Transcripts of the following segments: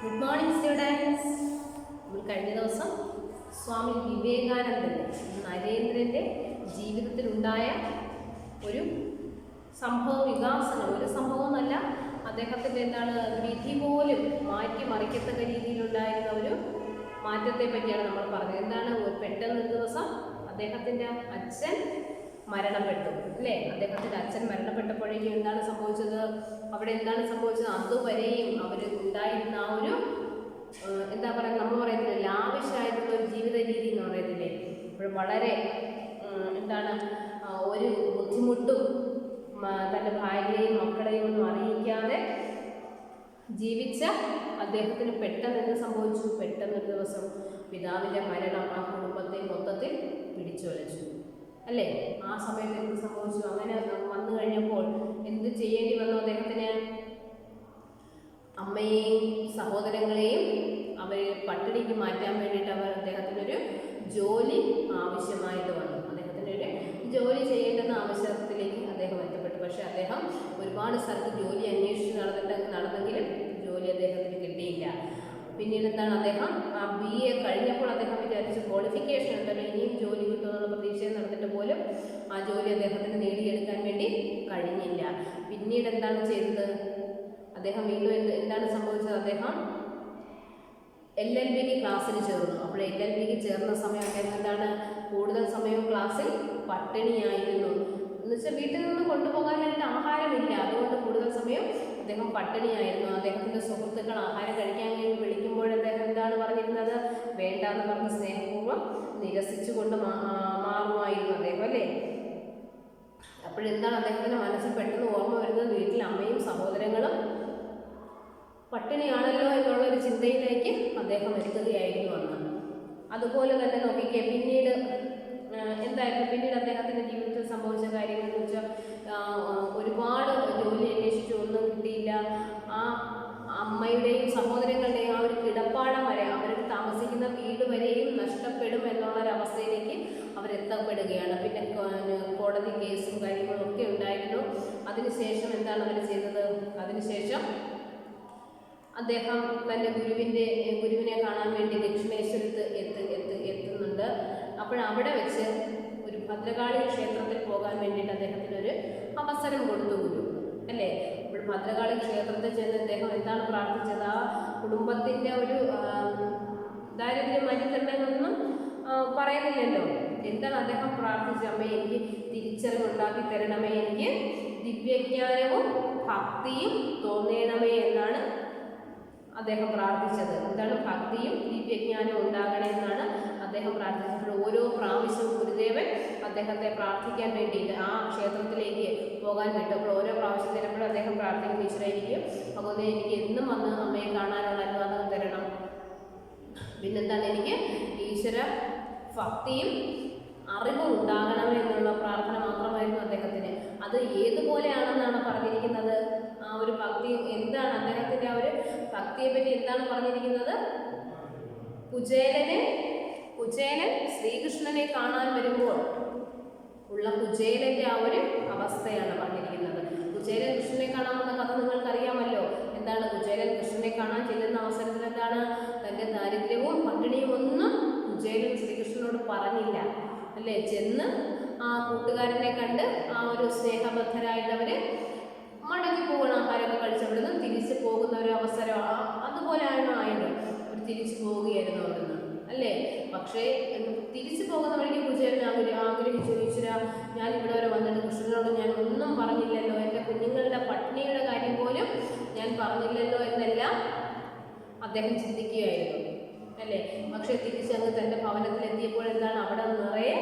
Good morning students. നമ്മൾ കഴിഞ്ഞ ദിവസം സ്വാമി വിവേകാനന്ദൻ്റെ നരേന്ദ്രൻ്റെ ജീവിതത്തിലുണ്ടായ ഒരു സംഭവ വികാസനം, ഒരു സംഭവമൊന്നല്ല, അദ്ദേഹത്തിൻ്റെ വിധി പോലും മാറ്റിമറിക്കത്തക്ക രീതിയിലുണ്ടായിരുന്ന ഒരു മാറ്റത്തെ പറ്റിയാണ് നമ്മൾ പറഞ്ഞത്. പെട്ടെന്ന് ഒരു ദിവസം അദ്ദേഹത്തിൻ്റെ അച്ഛൻ മരണപ്പെട്ടു, അല്ലേ? അദ്ദേഹത്തിൻ്റെ അച്ഛൻ മരണപ്പെട്ടപ്പോഴേക്കും എന്താണ് സംഭവിച്ചത്? അവിടെ എന്താണ് സംഭവിച്ചത്? അതുവരെയും അവർ ഉണ്ടായിരുന്ന ആ ഒരു നമ്മൾ പറയത്തില്ലേ, ലാവിഷായിട്ടുള്ള ഒരു ജീവിത രീതി എന്ന് പറയത്തില്ലേ, ഇപ്പോൾ വളരെ ഒരു ബുദ്ധിമുട്ടും തൻ്റെ ഭാര്യയെയും മക്കളെയും ഒന്നും അറിയിക്കാതെ ജീവിച്ച അദ്ദേഹത്തിന് പെട്ടെന്ന് എന്ത് സംഭവിച്ചു? പെട്ടെന്നൊരു ദിവസം പിതാവിൻ്റെ മരണം ആ കുടുംബത്തെ മൊത്തത്തിൽ പിടിച്ചുലച്ചു, അല്ലേ? ആ സമയത്ത് എന്ത് സംഭവിച്ചു? അങ്ങനെ വന്നു കഴിഞ്ഞപ്പോൾ എന്ത് ചെയ്യേണ്ടി വന്നു അദ്ദേഹത്തിന്? അമ്മയെയും സഹോദരങ്ങളെയും അവരെ പട്ടിണിക്ക് മാറ്റാൻ വേണ്ടിയിട്ട് അദ്ദേഹത്തിനൊരു ജോലി ആവശ്യമായിട്ട് വന്നു. അദ്ദേഹത്തിനൊരു ജോലി ചെയ്യേണ്ടുന്ന ആവശ്യത്തിലേക്ക് അദ്ദേഹം എത്തപ്പെട്ടു. പക്ഷെ അദ്ദേഹം ഒരുപാട് സ്ഥലത്ത് ജോലി അന്വേഷിച്ച് നടന്നെങ്കിലും ജോലി അദ്ദേഹത്തിന് കിട്ടിയില്ല. പിന്നീട് അദ്ദേഹം BA കഴിഞ്ഞപ്പോൾ അദ്ദേഹം വിചാരിച്ചു ക്വാളിഫിക്കേഷൻ ഉണ്ടല്ലോ, ഇനിയും ജോലി കിട്ടുമെന്നുള്ള പ്രതീക്ഷയിൽ നടന്നിട്ട് പോലും ആ ജോലി അദ്ദേഹത്തിന് നേടിയെടുക്കാൻ വേണ്ടി കഴിഞ്ഞില്ല. പിന്നീട് എന്താണ് ചെയ്തത്? അദ്ദേഹം വീണ്ടും എന്താണ് സംഭവിച്ചത്? അദ്ദേഹം LLBക്ക് ക്ലാസ്സിൽ ചേർന്നു. അപ്പോൾ LLBക്ക് ചേർന്ന സമയം അദ്ദേഹം കൂടുതൽ സമയവും ക്ലാസ്സിൽ പട്ടിണിയായിരുന്നു. എന്നുവെച്ചാൽ വീട്ടിൽ നിന്ന് കൊണ്ടുപോകാൻ വേണ്ടി ആഹാരമില്ല, അതുകൊണ്ട് കൂടുതൽ സമയം അദ്ദേഹം പട്ടിണിയായിരുന്നു. അദ്ദേഹത്തിൻ്റെ സുഹൃത്തുക്കൾ ആഹാരം കഴിക്കാൻ വേണ്ടി വിളിക്കുമ്പോൾ അദ്ദേഹം എന്താണ് പറഞ്ഞിരുന്നത്? വേണ്ടാന്ന് പറഞ്ഞ് സ്നേഹപൂർവ്വം നിരസിച്ചുകൊണ്ട് മാറുമായിരുന്നു അദ്ദേഹം, അല്ലേ? അപ്പോഴെന്താണ് അദ്ദേഹത്തിൻ്റെ മനസ്സിൽ പെട്ടെന്ന് ഓർമ്മ വരുന്നത്? വീട്ടിൽ അമ്മയും സഹോദരങ്ങളും പട്ടിണിയാണല്ലോ എന്നുള്ളൊരു ചിന്തയിലേക്ക് അദ്ദേഹം എത്തുകയായിരുന്നു അന്ന്. അതുപോലെ തന്നെ നോക്കിക്കേ, പിന്നീട് പിന്നീട് അദ്ദേഹത്തിൻ്റെ ജീവിതത്തിൽ സംഭവിച്ച കാര്യങ്ങൾ എന്ന് വെച്ചാൽ ഒരുപാട് ജോലി അന്വേഷിച്ചു, ഒന്നും കിട്ടിയില്ല. ആ അമ്മയുടെയും സഹോദരങ്ങളുടെയും ആ ഒരു കിടപ്പാടം വരെ, അവർ താമസിക്കുന്ന വീട് വരെയും നഷ്ടപ്പെടും എന്നുള്ളൊരവസ്ഥയിലേക്ക് അവരെത്തപ്പെടുകയാണ്. പിന്നെ കോടതി കേസും കാര്യങ്ങളും ഒക്കെ ഉണ്ടായിരുന്നു. അതിനുശേഷം എന്താണ് അവർ ചെയ്തത്? അതിനുശേഷം അദ്ദേഹം തൻ്റെ ഗുരുവിനെ കാണാൻ വേണ്ടി ദക്ഷിണേശ്വരത്ത് എത്തുന്നുണ്ട്. അപ്പോഴവിടെ വെച്ച് ഒരു ഭദ്രകാളി ക്ഷേത്രത്തിൽ പോകാൻ വേണ്ടിയിട്ട് അദ്ദേഹത്തിനൊരു അവസരം കൊടുത്തു ഗുരു, അല്ലേ? അപ്പോൾ ഭദ്രകാളി ക്ഷേത്രത്തിൽ ചെന്ന് അദ്ദേഹം എന്താണ് പ്രാർത്ഥിച്ചത്? ആ കുടുംബത്തിൻ്റെ ഒരു ദാരിദ്ര്യം മാറ്റിത്തരണമെന്നൊന്നും പറയുന്നില്ലല്ലോ. എന്താണ് അദ്ദേഹം പ്രാർത്ഥിച്ചത്? അമ്മേ, എനിക്ക് തിരിച്ചറിവുണ്ടാക്കി തരണമേ, എനിക്ക് ദിവ്യജ്ഞാനവും ഭക്തിയും തോന്നണമേ എന്നാണ് അദ്ദേഹം പ്രാർത്ഥിച്ചത്. ഭക്തിയും ദിവ്യജ്ഞാനവും ഉണ്ടാകണേ എന്നാണ് അദ്ദേഹം പ്രാർത്ഥിച്ചത്. ഓരോ പ്രാവശ്യവും ഗുരുദേവൻ അദ്ദേഹത്തെ പ്രാർത്ഥിക്കാൻ വേണ്ടിയിട്ട് ആ ക്ഷേത്രത്തിലേക്ക് പോകാൻ വിട്ടു. അപ്പോൾ ഓരോ പ്രാവശ്യം തരുമ്പോഴും അദ്ദേഹം പ്രാർത്ഥിക്കും, ഈശ്വരൻ ഭഗവതി എനിക്ക് എന്നും വന്ന് അമ്മയെ കാണാനുള്ള അനുവാദം തരണം. എനിക്ക് ഈശ്വര ഭക്തിയും അറിവും ഉണ്ടാകണമേ എന്നുള്ള പ്രാർത്ഥന മാത്രമായിരുന്നു അദ്ദേഹത്തിന്. അത് ഏതുപോലെയാണെന്നാണ് പറഞ്ഞിരിക്കുന്നത്? ആ ഒരു ഭക്തി എന്താണ്? അദ്ദേഹത്തിൻ്റെ ആ ഒരു ഭക്തിയെ പറ്റി എന്താണ് പറഞ്ഞിരിക്കുന്നത്? കുചേലൻ ശ്രീകൃഷ്ണനെ കാണാൻ വരുമ്പോൾ ഉള്ള കുചേലൻ്റെ ആ ഒരു അവസ്ഥയാണ് പറഞ്ഞിരിക്കുന്നത്. കുചേലൻ കൃഷ്ണനെ കാണാൻ വന്ന കഥ നിങ്ങൾക്കറിയാമല്ലോ. കുചേലൻ കൃഷ്ണനെ കാണാൻ ചെല്ലുന്ന അവസരത്തിൽ തൻ്റെ ദാരിദ്ര്യവും പട്ടിണിയും ഒന്നും കുചേലൻ ശ്രീകൃഷ്ണനോട് പറഞ്ഞില്ല, അല്ലേ? ചെന്ന് ആ കൂട്ടുകാരനെ കണ്ട് ആ ഒരു സ്നേഹബദ്ധരായിട്ട് അവർ മടങ്ങി പോകണം. ആഹാരമൊക്കെ കഴിച്ചവിടുന്ന് തിരിച്ചു പോകുന്ന ഒരു അവസരം അതുപോലെയാണ് ആയത്. അവർ തിരിച്ചു പോവുകയായിരുന്നു അവിടുന്ന്, അല്ലേ? പക്ഷേ തിരിച്ചു പോകുന്ന വഴിക്ക് കുചേലൻ ആഗ്രഹിച്ചു, ഈശ്വര, ഞാൻ ഇവിടെ വരെ വന്നിട്ട് കൃഷ്ണനോട് ഞാൻ ഒന്നും പറഞ്ഞില്ലല്ലോ, എൻ്റെ കുഞ്ഞുങ്ങളുടെ പട്ടിണിയുടെ കാര്യം പോലും ഞാൻ പറഞ്ഞില്ലല്ലോ എന്നെല്ലാം അദ്ദേഹം ചിന്തിക്കുകയായിരുന്നു, അല്ലേ? പക്ഷേ തിരിച്ചങ്ങ് തൻ്റെ ഭവനത്തിലെത്തിയപ്പോൾ അവിടെ നിറയെ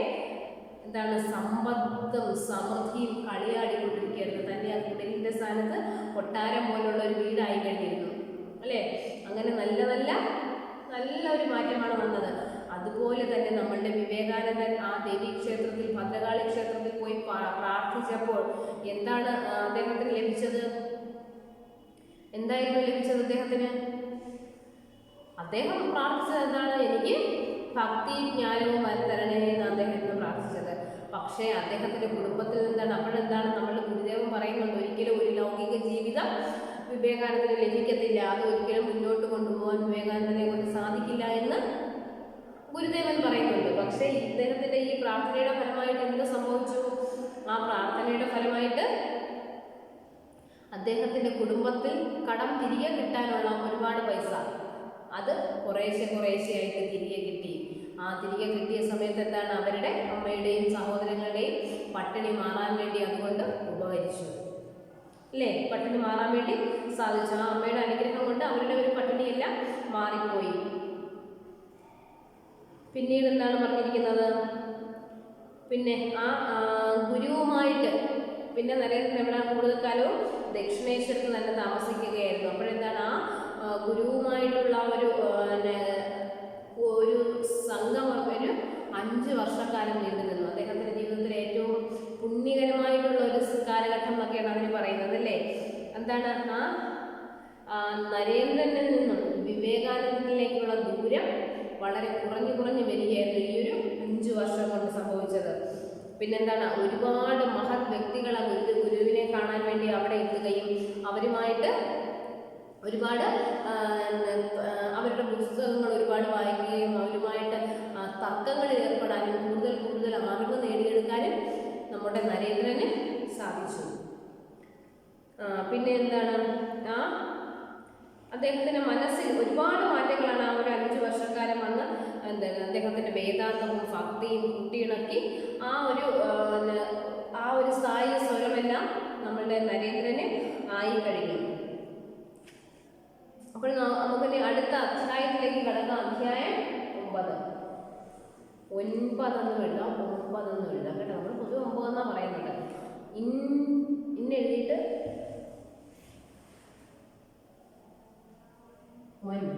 സമ്പത്തും സമൃദ്ധിയും കളിയാടിക്കൊണ്ടിരിക്കുകയായിരുന്നു. തൻ്റെ ആ കുടിലിൻ്റെ സ്ഥാനത്ത് കൊട്ടാരം പോലുള്ള ഒരു വീടായി കഴിഞ്ഞിരുന്നു, അല്ലേ? അങ്ങനെ നല്ലൊരു മാറ്റമാണ് വന്നത്. അതുപോലെ തന്നെ നമ്മളുടെ വിവേകാനന്ദൻ ആ ദേവീക്ഷേത്രത്തിൽ, ഭദ്രകാളി ക്ഷേത്രത്തിൽ പോയി പ്രാർത്ഥിച്ചപ്പോൾ എന്താണ് അദ്ദേഹത്തിന് ലഭിച്ചത്? എന്തായിരുന്നു ലഭിച്ചത് അദ്ദേഹത്തിന്? അദ്ദേഹം പ്രാർത്ഥിച്ചത് എന്താണ്? എനിക്ക് ഭക്തിയും ജ്ഞാനവും തരണേ എന്ന് അദ്ദേഹം പ്രാർത്ഥിച്ചത്. പക്ഷേ അദ്ദേഹത്തിൻ്റെ കുടുംബത്തിൽ അപ്പോഴെന്താണ് നമ്മളുടെ ഗുരുദേവൻ പറയുന്നുണ്ട്, ഒരിക്കലും ഒരു ലൗകിക ജീവിതം വിവേകാനന്ദന് ലഭിക്കത്തില്ല, അത് ഒരിക്കലും മുന്നോട്ട് കൊണ്ടുപോകാൻ ഗുരുദേവൻ പറയുന്നുണ്ട്. പക്ഷേ ഇദ്ദേഹത്തിന്റെ ഈ പ്രാർത്ഥനയുടെ ഫലമായിട്ട് എന്ത് സംഭവിച്ചു? ആ പ്രാർത്ഥനയുടെ ഫലമായിട്ട് അദ്ദേഹത്തിന്റെ കുടുംബത്തിൽ കടം തിരികെ കിട്ടാനുള്ള ഒരുപാട് പൈസ അത് കുറേശ്ശെയായിട്ട് തിരികെ കിട്ടി. ആ തിരികെ കിട്ടിയ സമയത്ത് എന്താണ്, അവരുടെ അമ്മയുടെയും സഹോദരങ്ങളുടെയും പട്ടിണി മാറാൻ വേണ്ടി അതുകൊണ്ട് ഉപകരിച്ചു അല്ലേ? പട്ടിണി മാറാൻ വേണ്ടി സാധിച്ചു. ആ അമ്മയുടെ അനുഗ്രഹം കൊണ്ട് അവരുടെ ഒരു പട്ടിണിയെല്ലാം മാറിപ്പോയി. പിന്നീട് എന്താണ് പറഞ്ഞിരിക്കുന്നത്? പിന്നെ ആ ഗുരുവുമായിട്ട് പിന്നെ നരേന്ദ്രൻ എവിടെ കൂടുതൽ കാലവും ദക്ഷിണേശ്വരത്ത് തന്നെ താമസിക്കുകയായിരുന്നു. അപ്പോഴെന്താണ്, ആ ഗുരുവുമായിട്ടുള്ള ഒരു സംഗമം ഒരു 5 വർഷക്കാലം നീണ്ടു നിന്നു. അദ്ദേഹത്തിന്റെ ജീവിതത്തിലെ ഏറ്റവും പുണ്യകരമായിട്ടുള്ള ഒരു കാലഘട്ടം എന്നൊക്കെയാണ് അവർ പറയുന്നത് അല്ലേ? എന്താണ്, ആ നരേന്ദ്രനിൽ നിന്നും വിവേകാനന്ദനിലേക്കുള്ള ദൂരം വളരെ കുറഞ്ഞു വരികയായിരുന്നു ഈ ഒരു 5 വർഷം കൊണ്ട് സംഭവിച്ചത്. പിന്നെന്താണ്, ഒരുപാട് മഹത് വ്യക്തികളെ ഗുരുവിനെ കാണാൻ വേണ്ടി അവിടെ എത്തുകയും അവരുമായിട്ട് ഒരുപാട് അവരുടെ പുസ്തകങ്ങൾ ഒരുപാട് വായിക്കുകയും അവരുമായിട്ട് തർക്കങ്ങളിൽ ഏർപ്പെടാനും കൂടുതൽ അറിവ് നേടിയെടുക്കാനും നമ്മുടെ നരേന്ദ്രന് സാധിച്ചു. പിന്നെ എന്താണ്, അദ്ദേഹത്തിന്റെ മനസ്സിൽ ഒരുപാട് മാറ്റങ്ങളാണ് ആ ഒരു 5 വർഷക്കാലം വന്ന് അദ്ദേഹത്തിന്റെ വേദാന്തവും ഭക്തിയും കൂട്ടിയിണക്കി ആ ഒരു സ്ഥായി സ്വരമെല്ലാം നമ്മളുടെ നരേന്ദ്രന് ആയി കഴിഞ്ഞു. അപ്പോൾ നമുക്കിനി അടുത്ത അധ്യായത്തിലേക്ക് കടക്കാം. അധ്യായം 9 9 എഴുതാം, 9 എഴുതാം കേട്ടോ. നമ്മൾ പൊതുവെ 9 എന്നാണ് പറയുന്നത്. എഴുതിയിട്ട് 9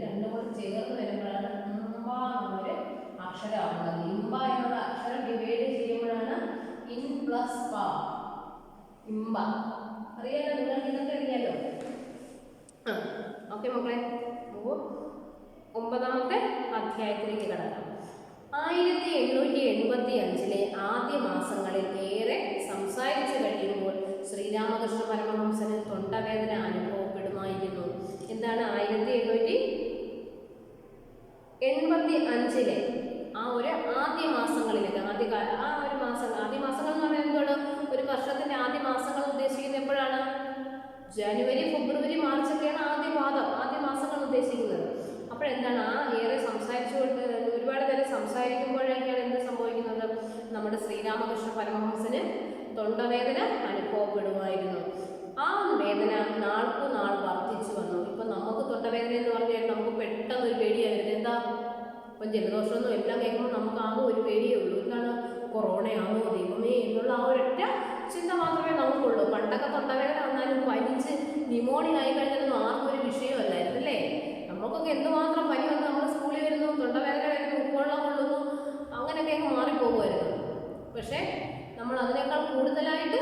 രണ്ടും കൂടെ ചേർന്ന് വരുമ്പോഴാണ് ഇമ്പ എന്നൊരു അക്ഷരമാകുന്നത്. ഇമ്പ എന്നുള്ള അക്ഷരം ഡിവൈഡ് ചെയ്യുമ്പോഴാണ് ഇൻ പ്ലസ് പ, ഇമ്പ. അറിയാലോ, നിങ്ങൾക്ക് ഇതൊക്കെ അറിയാലോ. ഓക്കെ മക്കളെ, 9ാമത്തെ അധ്യായത്തിലേക്ക് കടക്കാം. 1885 ആദ്യ മാസങ്ങളിൽ ഏറെ സംസാരിച്ചു കഴിയുമ്പോൾ ശ്രീരാമകൃഷ്ണ പരമഹംസന് തൊണ്ടവേദന അനുഭവപ്പെടുമായിരുന്നു. എന്താണ്, 1885 ആ ഒരു ആദ്യ മാസങ്ങളിലേക്ക് ആദ്യ മാസങ്ങൾ എന്ന് പറയുന്നത് എന്താണ്, ഒരു വർഷത്തിന്റെ ആദ്യ മാസങ്ങൾ ഉദ്ദേശിക്കുന്നത് എപ്പോഴാണ്? ജനുവരി, ഫെബ്രുവരി, മാർച്ച് ഒക്കെയാണ് ആദ്യ മാസങ്ങൾ ഉദ്ദേശിക്കുന്നത്. അപ്പോഴെന്താണ്, ഏറെ സംസാരിച്ചുകൊണ്ട് ഒരുപാട് പേരെ സംസാരിക്കുമ്പോഴൊക്കെയാണ് എന്ത് സംഭവിക്കുന്നത്? നമ്മുടെ ശ്രീരാമകൃഷ്ണ പരമഹംസന് തൊണ്ടവേദന അനുഭവപ്പെടുമായിരുന്നു. ആ വേദന നാൾക്കുനാൾ വർദ്ധിച്ചു വന്നു. ഇപ്പം നമുക്ക് തൊണ്ടവേദന എന്ന് പറഞ്ഞാൽ നമുക്ക് പെട്ടെന്ന് ഒരു പേടിയായിരുന്നു. എന്താ, ഇപ്പം ജലദോഷമൊന്നും എല്ലാം കേൾക്കുമ്പോൾ നമുക്ക് ആകെ ഒരു പേടിയേ ഉള്ളൂ. എന്താണ്, കൊറോണയാണോ ദൈവമേ എന്നുള്ള ആ ഒരൊറ്റ ചിന്ത മാത്രമേ നമുക്കുള്ളൂ. പണ്ടൊക്കെ തൊണ്ടവേദന വന്നാലും പനിച്ച് ന്യൂമോണിയ ആയി കഴിഞ്ഞതൊന്നും ആർക്കും ഒരു വിഷയമല്ലായിരുന്നു അല്ലേ? നമുക്കൊക്കെ എന്തുമാത്രം പനി വന്ന് നമ്മൾ സ്കൂളിൽ വരുന്നു, തൊണ്ടവേദന വരുന്നു, ഉപ്പുവെള്ളം കൊള്ളുന്നു, അങ്ങനെയൊക്കെ അങ്ങ് മാറിപ്പോകുമായിരുന്നു. പക്ഷേ നമ്മൾ അതിനേക്കാൾ കൂടുതലായിട്ട്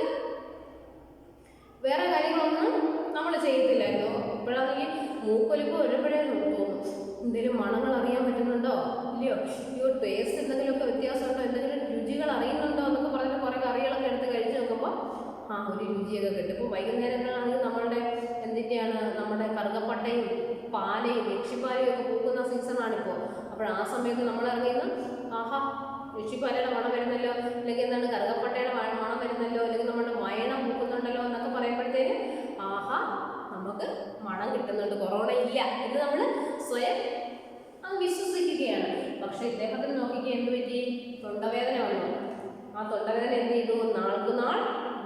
വേറെ കാര്യങ്ങളൊന്നും നമ്മൾ ചെയ്യത്തില്ലായിരുന്നു. ഇപ്പോഴാണെങ്കിൽ മൂക്കൊലിപ്പ് വരുമ്പോഴേ തോന്നും എന്തെങ്കിലും മണങ്ങൾ അറിയാൻ പറ്റുന്നുണ്ടോ ഇല്ലയോ, ടേസ്റ്റ് എന്തെങ്കിലുമൊക്കെ വ്യത്യാസമുണ്ടോ, എന്തെങ്കിലും രുചികൾ അറിയുന്നുണ്ടോ എന്നൊക്കെ പറഞ്ഞിട്ട് കുറേ കറികളൊക്കെ എടുത്ത് കഴിച്ച് നോക്കുമ്പോൾ ഒരു രുചിയൊക്കെ കിട്ടും. ഇപ്പോൾ വൈകുന്നേരങ്ങളാണെങ്കിൽ നമ്മളുടെ നമ്മുടെ കറുകപ്പട്ടയും പാലയും യക്ഷിപ്പാലയും ഒക്കെ പൂക്കുന്ന സീസണാണിപ്പോൾ. അപ്പോൾ ആ സമയത്ത് നമ്മൾ ഇറങ്ങിയത് യക്ഷിപ്പാലയുടെ മണം വരുന്നല്ലോ, അല്ലെങ്കിൽ എന്താണ് കറുകപ്പട്ടയുടെ മണം വരുന്നല്ലോ, അല്ലെങ്കിൽ നമ്മുടെ മയണം പൂക്കുന്നുണ്ടല്ലോ എന്നൊക്കെ പറയുമ്പോഴത്തേന് നമുക്ക് മണം കിട്ടുന്നുണ്ട്, കൊറോണ ഇല്ല എന്ന് നമ്മൾ സ്വയം അത് വിശ്വസിക്കുകയാണ്. പക്ഷെ ഇദ്ദേഹത്തിന് നോക്കിക്കുക എന്ത് പറ്റി? തൊണ്ടവേദന വന്നു. ആ തൊണ്ടവേദന എന്ത് ചെയ്തു? നാൾക്കുനാൾ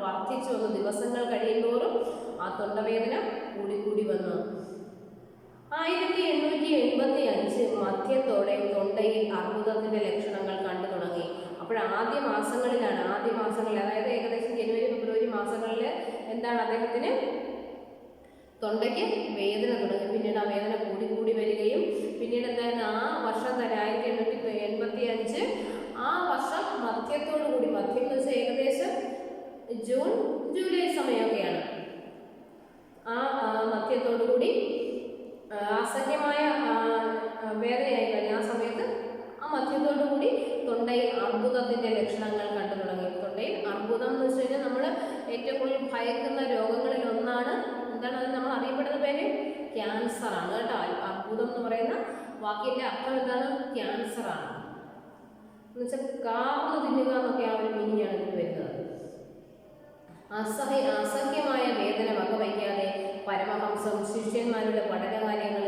വർദ്ധിച്ചു വന്നു. ദിവസങ്ങൾ കഴിയുന്തോറും ആ തൊണ്ടവേദന കൂടി വന്നു. 1885 മധ്യത്തോടെ തൊണ്ടയിൽ അർബുദത്തിന്റെ ലക്ഷണങ്ങൾ കണ്ടു തുടങ്ങി. ആദ്യ മാസങ്ങളിൽ അതായത് ഏകദേശം ജനുവരി ഫെബ്രുവരി മാസങ്ങളിൽ എന്താണ്, അദ്ദേഹത്തിന് തൊണ്ടയ്ക്ക് വേദന തുടങ്ങി. പിന്നീട് ആ വേദന കൂടി വരികയും പിന്നീട് എന്തായാലും ആ വർഷം തന്നെ 1885 ആ വർഷം മധ്യം എന്ന് വെച്ചാൽ ഏകദേശം ജൂൺ ജൂലൈ സമയമൊക്കെയാണ്. ആ മധ്യത്തോടുകൂടി അസഹ്യമായ വേദനയായി കഴിഞ്ഞ ആ സമയത്ത് ആ മധ്യത്തോടുകൂടി തൊണ്ടയിൽ അർബുദത്തിന്റെ ലക്ഷണങ്ങൾ കണ്ടു തുടങ്ങി. തൊണ്ടയിൽ അർബുദം എന്ന് വെച്ച് കഴിഞ്ഞാൽ നമ്മൾ ഏറ്റവും കൂടുതൽ ഭയക്കുന്ന രോഗങ്ങളിൽ ഒന്നാണ്. എന്താണ് അത്? നമ്മൾ അറിയപ്പെടുന്ന പേര് ക്യാൻസർ ആണ് കേട്ടോ. അർബുദം എന്ന് പറയുന്ന വാക്കിന്റെ അർത്ഥം എന്താണ്? ക്യാൻസർ ആണ്. എന്നുവെച്ചാൽ കാർന്ന് തിന്നുക എന്നൊക്കെ ആ ഒരു മീനിങ്ങാണ് ഇതിന് വരുന്നത്. അസഹ്യമായ വേദന വകവയ്ക്കാതെ പരമഹംസം ശിഷ്യന്മാരുടെ പഠനകാര്യങ്ങൾ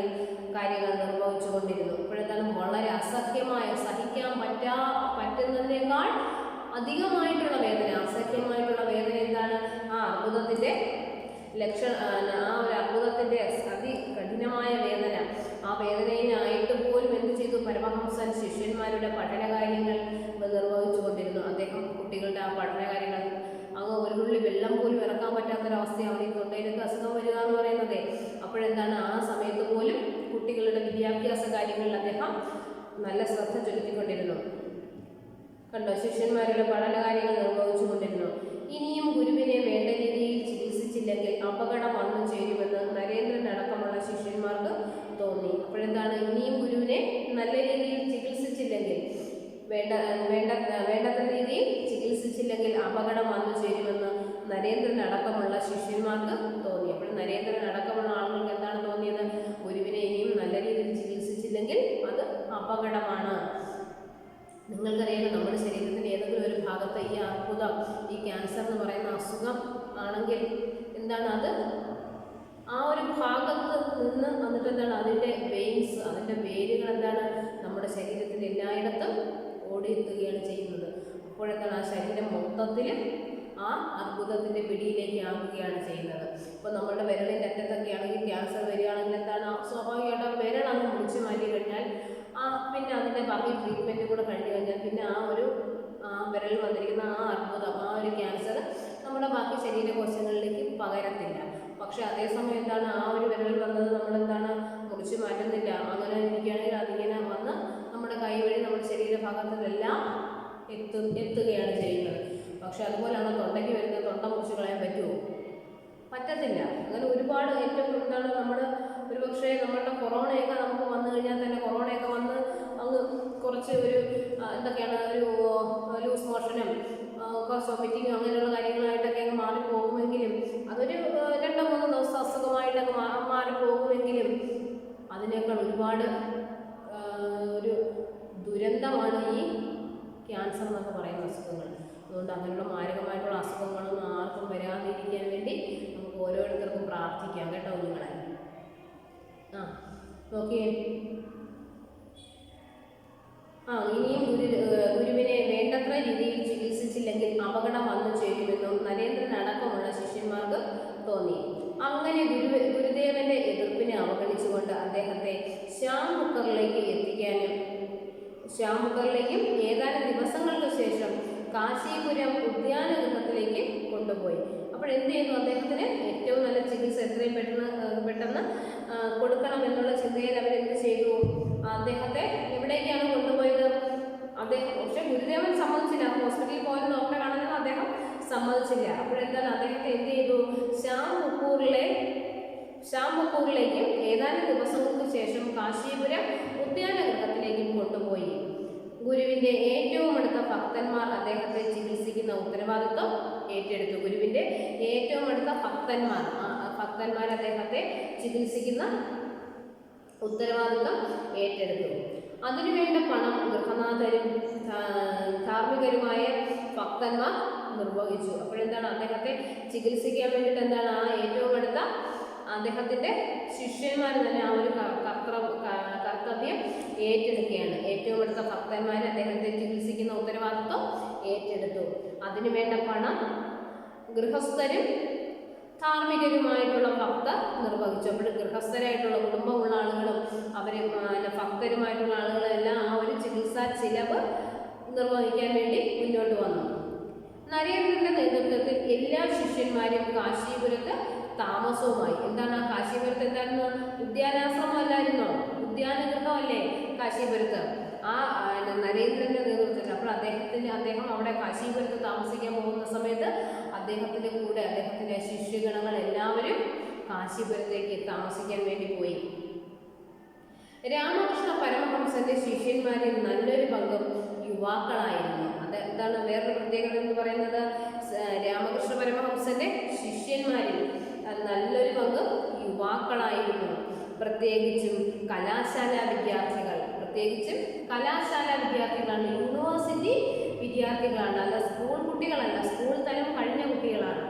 നിർവഹിച്ചു കൊണ്ടിരുന്നു. ഇപ്പോഴെന്താണ്? വളരെ അസഹ്യമായ, സഹിക്കാൻ പറ്റുന്നതിനേക്കാൾ അധികമായിട്ടുള്ള വേദന, അസഹ്യമായിട്ടുള്ള വേദന എന്താണ്? ആ അർബുദത്തിന്റെ ആ ഒരു അർബുദത്തിന്റെ അതികഠിനമായ വേദന, ആ വേദനയിനായിട്ട് പോലും എന്ത് ചെയ്തു? പരമഹംസൻ ശിഷ്യന്മാരുടെ പഠനകാര്യങ്ങൾ നിർവഹിച്ചു കൊണ്ടിരുന്നു. അദ്ദേഹം കുട്ടികളുടെ ആ പഠനകാര്യങ്ങൾ, അങ്ങ് ഒരു തുള്ളി വെള്ളം പോലും ഇറക്കാൻ പറ്റാത്തൊരവസ്ഥയാണ് ഈ തൊണ്ടയിലൊക്കെ അസുഖം വരിക എന്ന് പറയുന്നത്. അപ്പോഴെന്താണ്? ആ സമയത്ത് പോലും കുട്ടികളുടെ വിദ്യാഭ്യാസ കാര്യങ്ങളിൽ അദ്ദേഹം നല്ല ശ്രദ്ധ ചെലുത്തിക്കൊണ്ടിരുന്നു. കണ്ടോ? ശിഷ്യന്മാരുടെ പഠനകാര്യങ്ങൾ നിർവഹിച്ചു കൊണ്ടിരുന്നു. ഇനിയും ഗുരുവിനെ വേണ്ട രീതിയിൽ ചികിത്സിച്ചില്ലെങ്കിൽ അപകടം വന്നു ചേരുമെന്ന് നരേന്ദ്രൻ അടക്കമുള്ള ശിഷ്യന്മാർക്ക് തോന്നി. അപ്പോഴെന്താണ്? ഇനിയും ഗുരുവിനെ നല്ല രീതിയിൽ ചികിത്സിച്ചില്ലെങ്കിൽ, വേണ്ടത്ര രീതിയിൽ ചികിത്സിച്ചില്ലെങ്കിൽ അപകടം വന്നു ചേരുമെന്ന് നരേന്ദ്രൻ അടക്കമുള്ള ശിഷ്യന്മാർക്ക് തോന്നി. അപ്പോൾ നരേന്ദ്രൻ അടക്കമുള്ള ആളുകൾക്ക് എന്താണ് തോന്നിയത്? ഗുരുവിനെ ഇനിയും നല്ല രീതിയിൽ ചികിത്സിച്ചില്ലെങ്കിൽ അത് അപകടമാണ്. നിങ്ങൾക്കറിയാം, നമ്മുടെ ശരീരത്തിൻ്റെ ഏതെങ്കിലും ഒരു ഭാഗത്ത് ഈ അർബുദം, ഈ ക്യാൻസർ എന്ന് പറയുന്ന അസുഖം ആണെങ്കിൽ എന്താണ് അത്? ആ ഒരു ഭാഗത്ത് നിന്ന് വന്നിട്ട് എന്താണ്? അതിൻ്റെ വെയിൻസ്, അതിൻ്റെ വേരുകൾ എന്താണ്? നമ്മുടെ ശരീരത്തിൻ്റെ എല്ലായിടത്തും ഓടിയെത്തുകയാണ് ചെയ്യുന്നത്. അപ്പോഴെന്താണ്? ആ ശരീരം മൊത്തത്തിൽ ആ അർബുദത്തിൻ്റെ പിടിയിലേക്ക് ആകുകയാണ് ചെയ്യുന്നത്. ഇപ്പോൾ നമ്മുടെ വിരലിൻ്റെ അറ്റത്തൊക്കെ ആണെങ്കിൽ ക്യാൻസർ വരികയാണെങ്കിൽ എന്താണ്? സ്വാഭാവികമായിട്ട് വിരലങ്ങ് മുറിച്ച് മാറ്റി കഴിഞ്ഞാൽ പിന്നെ അതിൻ്റെ ബാക്കി ട്രീറ്റ്മെൻറ്റ് കൂടെ കഴിഞ്ഞ് കഴിഞ്ഞാൽ പിന്നെ ആ ഒരു വിരലിൽ വന്നിരിക്കുന്ന ആ അർബുദം, ആ ഒരു ക്യാൻസർ നമ്മുടെ ബാക്കി ശരീരകോശങ്ങളിലേക്ക് പകരത്തില്ല. പക്ഷെ അതേസമയം എന്താണ്? ആ ഒരു വിരലിൽ വന്നത് നമ്മളെന്താണ്? മുറിച്ച് മാറ്റുന്നില്ല. അങ്ങനെ ഇരിക്കുകയാണെങ്കിൽ അതിങ്ങനെ വന്ന് നമ്മുടെ കൈ വഴി നമ്മുടെ ശരീരഭാഗങ്ങളിലെല്ലാം എത്തുകയാണ് ചെയ്യുന്നത്. പക്ഷെ അതുപോലെയാണ് തൊണ്ടയ്ക്ക് വരുന്നത്. തൊണ്ട മുറിച്ച് കളയാൻ പറ്റുമോ? പറ്റത്തില്ല. അങ്ങനെ ഒരുപാട് ഏറ്റവും എന്താണ്? നമ്മൾ ഒരു പക്ഷേ നമ്മളുടെ കൊറോണയൊക്കെ നമുക്ക് വന്നു കഴിഞ്ഞാൽ തന്നെ, കൊറോണയൊക്കെ വന്ന് അങ്ങ് കുറച്ച് ഒരു എന്തൊക്കെയാണ്, ഒരു ലൂസ് മോഷനും വൊമിറ്റിങ്ങും അങ്ങനെയുള്ള കാര്യങ്ങളായിട്ടൊക്കെ അങ്ങ് മാറിപ്പോകുമെങ്കിലും, അതൊരു 2-3 ദിവസം അസുഖമായിട്ടൊക്കെ മാറിപ്പോകുമെങ്കിലും അതിനേക്കാൾ ഒരുപാട് ഒരു ദുരന്തമാണ് ഈ ക്യാൻസർ എന്നൊക്കെ പറയുന്ന അസുഖങ്ങൾ. അതുകൊണ്ട് അങ്ങനെയുള്ള മാരകമായിട്ടുള്ള അസുഖങ്ങളൊന്നും ആർക്കും വരാതിരിക്കാൻ വേണ്ടി നമുക്ക് ഓരോരുത്തർക്കും പ്രാർത്ഥിക്കാം കേട്ടോ കുഞ്ഞുങ്ങളെ. നോക്കിയേ, ഇനിയും ഗുരുവിനെ വേണ്ടത്ര രീതിയിൽ ചികിത്സിച്ചില്ലെങ്കിൽ അപകടം വന്നു ചേരുമെന്നും നരേന്ദ്രൻ അടക്കമുള്ള ശിഷ്യന്മാർക്ക് തോന്നി. അങ്ങനെ ഗുരുദേവന്റെ എതിർപ്പിനെ അവഗണിച്ചുകൊണ്ട് അദ്ദേഹത്തെ ശ്യാംപുക്കറിലേക്കും ഏതാനും ദിവസങ്ങൾക്ക് ശേഷം കാശീപുരം ഉദ്യാനഗൃഹത്തിലേക്ക് കൊണ്ടുപോയി. അപ്പോൾ എന്ത് ചെയ്യുന്നു? അദ്ദേഹത്തിന് ഏറ്റവും നല്ല ചികിത്സ എത്രയും പെട്ടെന്ന് കൊടുക്കണം എന്നുള്ള ചിന്തയിൽ അവരെന്ത് ചെയ്തു? അദ്ദേഹത്തെ എവിടേക്കാണ് കൊണ്ടുപോയത്? അദ്ദേഹം പക്ഷെ ഗുരുദേവൻ സമ്മതിച്ചില്ല. ഹോസ്പിറ്റലിൽ പോയത് ഡോക്ടറെ കാണുന്നത് അദ്ദേഹം സമ്മതിച്ചില്ല. അപ്പോഴെന്താണ്? അദ്ദേഹത്തെ എന്ത് ചെയ്തു? ശ്യാംപുക്കൂറിലേക്കും ഏതാനും ദിവസങ്ങൾക്ക് ശേഷം കാശീപുരം ഉദ്യാനഗൃഹത്തിലേക്കും കൊണ്ടുപോയി. ഗുരുവിന്റെ ഏറ്റവും അടുത്ത ഭക്തന്മാർ അദ്ദേഹത്തെ ചികിത്സിക്കുന്ന ഉത്തരവാദിത്വം ഏറ്റെടുത്തു. ഗുരുവിന്റെ ഏറ്റവും അടുത്ത ഭക്തന്മാർ അദ്ദേഹത്തെ ചികിത്സിക്കുന്ന ഉത്തരവാദിത്വം ഏറ്റെടുത്തു. അതിനുവേണ്ട പണം ഗൃഹനാഥരും ധാർമ്മികരുമായ ഭക്തന്മാർ നിർവഹിച്ചു. അപ്പോഴെന്താണ്? അദ്ദേഹത്തെ ചികിത്സിക്കാൻ വേണ്ടിയിട്ട് എന്താണ്? ആ ഏറ്റവും അടുത്ത അദ്ദേഹത്തിൻ്റെ ശിഷ്യന്മാർ തന്നെ ആ ഒരു കർത്തവ്യം ഏറ്റെടുക്കുകയാണ്. ഏറ്റവും അടുത്ത ഭക്തന്മാർ അദ്ദേഹത്തെ ചികിത്സിക്കുന്ന ഉത്തരവാദിത്വം ഏറ്റെടുത്തു. അതിനുവേണ്ട പണം ഗൃഹസ്ഥരും ധാർമ്മികരുമായിട്ടുള്ള ഭക്തർ നിർവഹിച്ചു. അപ്പോൾ ഗൃഹസ്ഥരായിട്ടുള്ള കുടുംബമുള്ള ആളുകളും അവരെ ഭക്തരുമായിട്ടുള്ള ആളുകളെല്ലാം ആ ഒരു ചികിത്സാ ചിലവ് നിർവഹിക്കാൻ വേണ്ടി മുന്നോട്ട് വന്നു. നരേന്ദ്രന്റെ നേതൃത്വത്തിൽ എല്ലാ ശിഷ്യന്മാരും കാശീപുരത്ത് താമസവുമായി. എന്താണ് ആ കാശീപുരത്ത്? എന്തായിരുന്നു? ഉദ്യാനാശ്രമമല്ലായിരുന്നോ? ഉദ്യാനഗൃഹമല്ലേ കാശീപുരത്ത്? ആ നരേന്ദ്രന്റെ നേതൃത്വത്തിൽ. അപ്പോൾ അദ്ദേഹം അവിടെ കാശീപുരത്ത് താമസിക്കാൻ പോകുന്ന സമയത്ത് അദ്ദേഹത്തിൻ്റെ കൂടെ അദ്ദേഹത്തിൻ്റെ ശിഷ്യഗണങ്ങൾ എല്ലാവരും കാശീപുരത്തേക്ക് താമസിക്കാൻ വേണ്ടി പോയി. രാമകൃഷ്ണ പരമഹംസന്റെ ശിഷ്യന്മാരിൽ നല്ലൊരു പങ്കും യുവാക്കളായിരുന്നു. അത് എന്താണ് വേറൊരു പ്രത്യേകത എന്ന് പറയുന്നത്? രാമകൃഷ്ണ പരമഹംസന്റെ ശിഷ്യന്മാരിൽ നല്ലൊരു പങ്ക് യുവാക്കളായിരുന്നു. പ്രത്യേകിച്ചും കലാശാല വിദ്യാർത്ഥികളാണ്, യൂണിവേഴ്സിറ്റി വിദ്യാർത്ഥികളാണ്, അല്ല സ്കൂൾ കുട്ടികളല്ല, സ്കൂൾ തലം കഴിഞ്ഞ കുട്ടികളാണ്.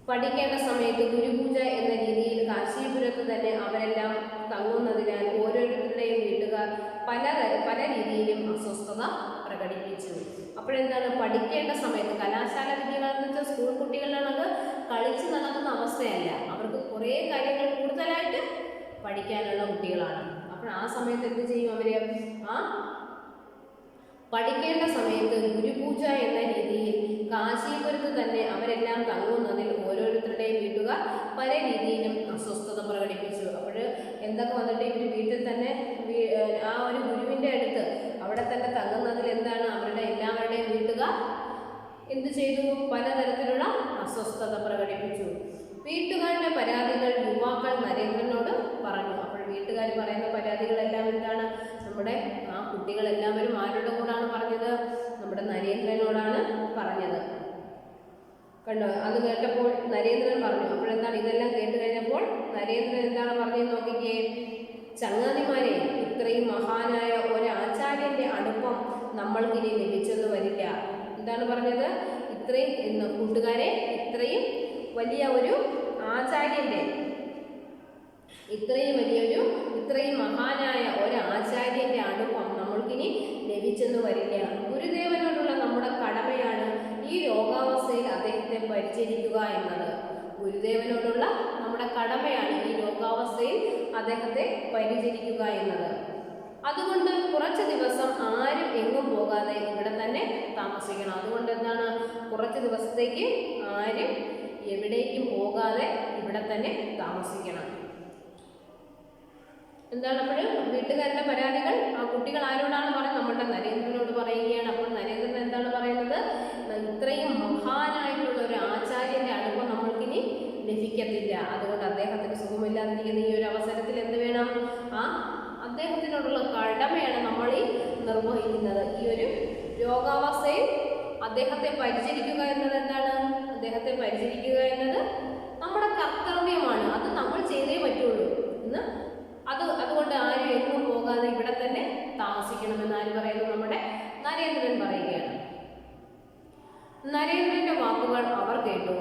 പഠിക്കേണ്ട സമയത്ത് ഗുരുപൂജ എന്ന രീതിയിൽ കാശീപുരത്ത് തന്നെ അവരെല്ലാം തങ്ങുന്നതിനാൽ ഓരോരുത്തരുടെയും വീട്ടുകാർ പല രീതിയിലും അസ്വസ്ഥത പ്രകടിപ്പിച്ചു. അപ്പോഴെന്താണ്, പഠിക്കേണ്ട സമയത്ത് കലാശാല വിദ്യാർത്ഥികൾ എന്ന് വെച്ചാൽ സ്കൂൾ കുട്ടികളാണത് കളിച്ച് നടക്കുന്ന അവസ്ഥയല്ല, അവർക്ക് കുറേ കാര്യങ്ങൾ കൂടുതലായിട്ട് പഠിക്കാനുള്ള കുട്ടികളാണ്. അപ്പോൾ ആ സമയത്ത് എന്ത് ചെയ്യും അവര്? പഠിക്കേണ്ട സമയത്ത് ഗുരുപൂജ എന്ന രീതിയിൽ കാശീപുരത്ത് തന്നെ അവരെല്ലാം തങ്ങുന്നതിൽ ഓരോരുത്തരുടെയും വീട്ടുകാർ പല രീതിയിലും അസ്വസ്ഥത പ്രകടിപ്പിച്ചു. അപ്പോൾ എന്തൊക്കെ വന്നിട്ട് ഇവർ വീട്ടിൽ തന്നെ ആ ഒരു ഗുരുവിൻ്റെ അടുത്ത് അവിടെ തന്നെ തങ്ങുന്നതിൽ എന്താണ് അവരുടെ എല്ലാവരുടെയും വീട്ടുകാർ എന്ത് ചെയ്തു? പലതരത്തിലുള്ള അസ്വസ്ഥത പ്രകടിപ്പിച്ചു. വീട്ടുകാരുടെ പരാതികൾ യുവാക്കൾ നരേന്ദ്രനോട് പറഞ്ഞു. അപ്പോൾ വീട്ടുകാർ പറയുന്ന പരാതികളെല്ലാം എന്താണ്? നമ്മുടെ ആ കുട്ടികളെല്ലാവരും ആരുടെ കൂടാണ് പറഞ്ഞത്? നമ്മുടെ നരേന്ദ്രനോടാണ് പറഞ്ഞത്. കണ്ടോ? അത് കേട്ടപ്പോൾ നരേന്ദ്രൻ പറഞ്ഞു. അപ്പോഴെന്താണ് ഇതെല്ലാം കേട്ട് കഴിഞ്ഞപ്പോൾ നരേന്ദ്രൻ എന്താണ് പറഞ്ഞത് നോക്കിക്കേ. ചങ്ങാതിമാരെ, ഇത്രയും മഹാനായ ഒരു ആചാര്യന്റെ അടുപ്പം നമ്മൾക്കിനി ലഭിച്ചെന്ന് വരില്ല. എന്താണ് പറഞ്ഞത്? കൂട്ടുകാരെ, ഇത്രയും വലിയ ഒരു ആചാര്യന്റെ, ഇത്രയും മഹാനായ ഒരു ആചാര്യന്റെ അടുപ്പം നമ്മൾക്കിനി ലഭിച്ചെന്ന് വരില്ല. ഗുരുദേവനോടുള്ള നമ്മുടെ കടമയാണ് ഈ രോഗാവസ്ഥയിൽ അദ്ദേഹത്തെ പരിചരിക്കുക എന്നത്. ഗുരുദേവനോടുള്ള നമ്മുടെ കടമയാണ് ഈ രോഗാവസ്ഥയിൽ അദ്ദേഹത്തെ പരിചരിക്കുക എന്നത്. അതുകൊണ്ട് കുറച്ച് ദിവസം ആരും എങ്ങും പോകാതെ ഇവിടെ തന്നെ താമസിക്കണം. അതുകൊണ്ട് എന്താണ്, കുറച്ച് ദിവസത്തേക്ക് ആരും എവിടേക്കും പോകാതെ ഇവിടെ തന്നെ താമസിക്കണം. എന്താണ് അപ്പോഴും വീട്ടുകാരുടെ പരാതികൾ ആ കുട്ടികൾ ആരോടാണ് പറയുന്നത്? നമ്മുടെ നരേന്ദ്രനോട് പറയുകയാണ്. അപ്പോൾ നരേന്ദ്രൻ എന്താണ് പറയുന്നത്? ഇത്രയും മഹാനായിട്ടുള്ള ഒരു ആചാര്യന്റെ അടുപ്പം നമ്മൾക്കിനി ലഭിക്കത്തില്ല. അതുകൊണ്ട് അദ്ദേഹത്തിന് സുഖമില്ലാതിരിക്കുന്ന ഈ ഒരു അവസരത്തിൽ എന്ത് വേണം? അദ്ദേഹത്തിനോടുള്ള കടമയാണ് നമ്മൾ ഈ നിർവഹിക്കുന്നത്. ഈ ഒരു രോഗാവസ്ഥയിൽ അദ്ദേഹത്തെ പരിചരിക്കുക എന്നത് എന്താണ്? അദ്ദേഹത്തെ പരിചരിക്കുക എന്നത് നമ്മുടെ കർത്തവ്യമാണ്. അത് നമ്മൾ ചെയ്തേ പറ്റുള്ളൂ എന്ന്. അതുകൊണ്ട് ആരും എങ്ങും പോകാതെ ഇവിടെ തന്നെ താമസിക്കണമെന്ന് ആര് പറയുന്നു? നമ്മുടെ നരേന്ദ്രൻ പറയുകയാണ്. നരേന്ദ്രന്റെ വാക്കുകൾ അവർ കേട്ടു.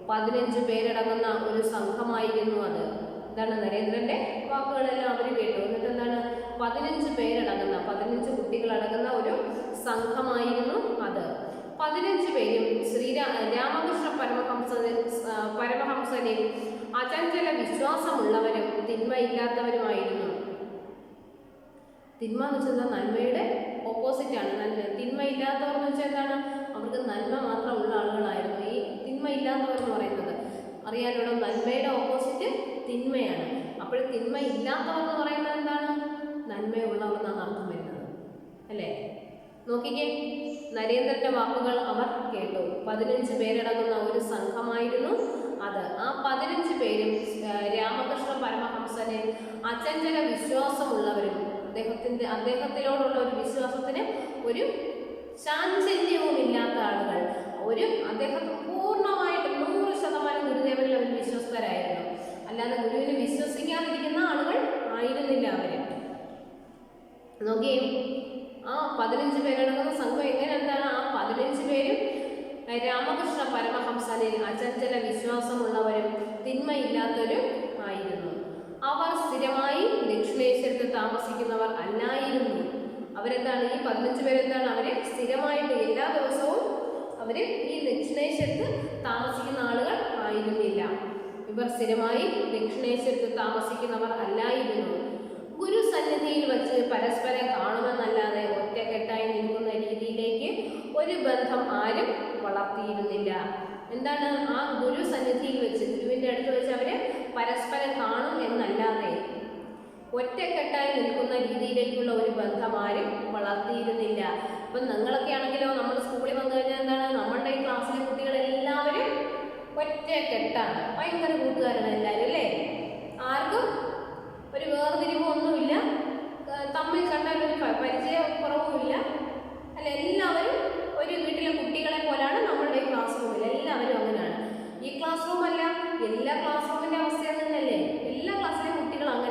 15 പേരടങ്ങുന്ന ഒരു സംഘമായിരുന്നു അത്. എന്താണ് നരേന്ദ്രന്റെ വാക്കുകളെല്ലാം അവർ കേട്ടു. എന്നിട്ട് എന്താണ്? 15 പേരടങ്ങുന്ന 15 കുട്ടികളടങ്ങുന്ന ഒരു സംഘമായിരുന്നു അത്. 15 പേരും രാമകൃഷ്ണ പരമഹംസനിൽ അചഞ്ചല വിശ്വാസമുള്ളവരും തിന്മയില്ലാത്തവരുമായിരുന്നു. തിന്മ എന്ന് വെച്ചാൽ നന്മയുടെ ഓപ്പോസിറ്റാണ്. തിന്മയില്ലാത്തവർ എന്ന് വെച്ചാൽ എന്താണ്? അവർക്ക് നന്മ മാത്രമുള്ള ആളുകളായിരുന്നു ഈ തിന്മയില്ലാത്തവർ എന്ന് പറയുന്നത്. അറിയാലോ, നന്മയുടെ ഓപ്പോസിറ്റ് തിന്മയാണ്. അപ്പോൾ തിന്മ ഇല്ലാത്തവർ എന്ന് പറയുന്നത് എന്താണ്? നന്മയുള്ളവർ എന്നാണ് അർത്ഥം വരുന്നത്, അല്ലേ? നോക്കിക്കേ, നരേന്ദ്രന്റെ വാക്കുകൾ അവർ കേട്ടു. 15 പേരടങ്ങുന്ന ഒരു സംഘമായിരുന്നു അത്. ആ 15 പേരും രാമകൃഷ്ണ പരമഹംസന് അചഞ്ചല വിശ്വാസമുള്ളവരും അദ്ദേഹത്തിനോടുള്ള ഒരു വിശ്വാസത്തിന് ഒരു ചാഞ്ചല്യവും ഇല്ലാത്ത ആളുകൾ. അദ്ദേഹം പൂർണ്ണമായിട്ട് 100% ഗുരുദേവനിൽ അവർ വിശ്വസ്തരായിരുന്നു. അല്ലാതെ ഗുരുവിനെ വിശ്വസിക്കാതിരിക്കുന്ന ആളുകൾ ആയിരുന്നില്ല അവര്. നോക്കിയേ, ആ 15 പേരടങ്ങുന്ന സംഘം എന്താണ്? ആ 15 പേരും രാമകൃഷ്ണ പരമഹംസനിൽ അചഞ്ചല വിശ്വാസമുള്ളവരും തിന്മയില്ലാത്തവരും ആയിരുന്നു. അവർ സ്ഥിരമായി ദക്ഷിണേശ്വരത്ത് താമസിക്കുന്നവർ അല്ലായിരുന്നു. അവരെന്താണ്? ഈ 15 പേരെന്താണ്? അവര് സ്ഥിരമായിട്ട് എല്ലാ ദിവസവും അവര് ഈ ദക്ഷിണേശ്വരത്ത് താമസിക്കുന്ന ആളുകൾ ആയിരുന്നില്ല. ഇവർ സ്ഥിരമായി ദക്ഷിണേശ്വരത്ത് താമസിക്കുന്നവർ അല്ലായിരുന്നു. ഗുരുസന്നിധിയിൽ വച്ച് പരസ്പരം കാണുമെന്നല്ലാതെ ഒറ്റക്കെട്ടായി നിൽക്കുന്ന രീതിയിലേക്ക് ഒരു ബന്ധം ആരും വളർത്തിയിരുന്നില്ല. എന്താണ്? ആ ഗുരുസന്നിധിയിൽ വെച്ച്, ഗുരുവിൻ്റെ അടുത്ത് വെച്ച് അവര് പരസ്പരം കാണും എന്നല്ലാതെ ഒറ്റക്കെട്ടായി നിൽക്കുന്ന രീതിയിലേക്കുള്ള ഒരു ബന്ധം ആരും വളർത്തിയിരുന്നില്ല. ഇപ്പം നിങ്ങളൊക്കെ ആണെങ്കിലോ, നമ്മൾ സ്കൂളിൽ വന്നു കഴിഞ്ഞാൽ എന്താണ്? നമ്മളുടെ ഈ ക്ലാസ്സിലെ കുട്ടികളെല്ലാവരും ഒറ്റക്കെട്ടാണ്, ഭയങ്കര കൂട്ടുകാരാണ് എല്ലാവരും, അല്ലേ? ആർക്കും ഒരു വേർതിരിവൊന്നുമില്ല, തമ്മിൽ കണ്ടാൽ ഒരു പരിചയക്കുറവുമില്ല, അല്ല, എല്ലാവരും ഒരു വീട്ടിലെ കുട്ടികളെ പോലാണ് നമ്മളുടെ ഈ ക്ലാസ് റൂമിൽ എല്ലാവരും അങ്ങനെയാണ്. ഈ ക്ലാസ് റൂം അല്ല, എല്ലാ ക്ലാസ് റൂമിൻ്റെ അവസ്ഥ തന്നെയല്ലേ? എല്ലാ ക്ലാസ്സിലെ കുട്ടികൾ അങ്ങനെ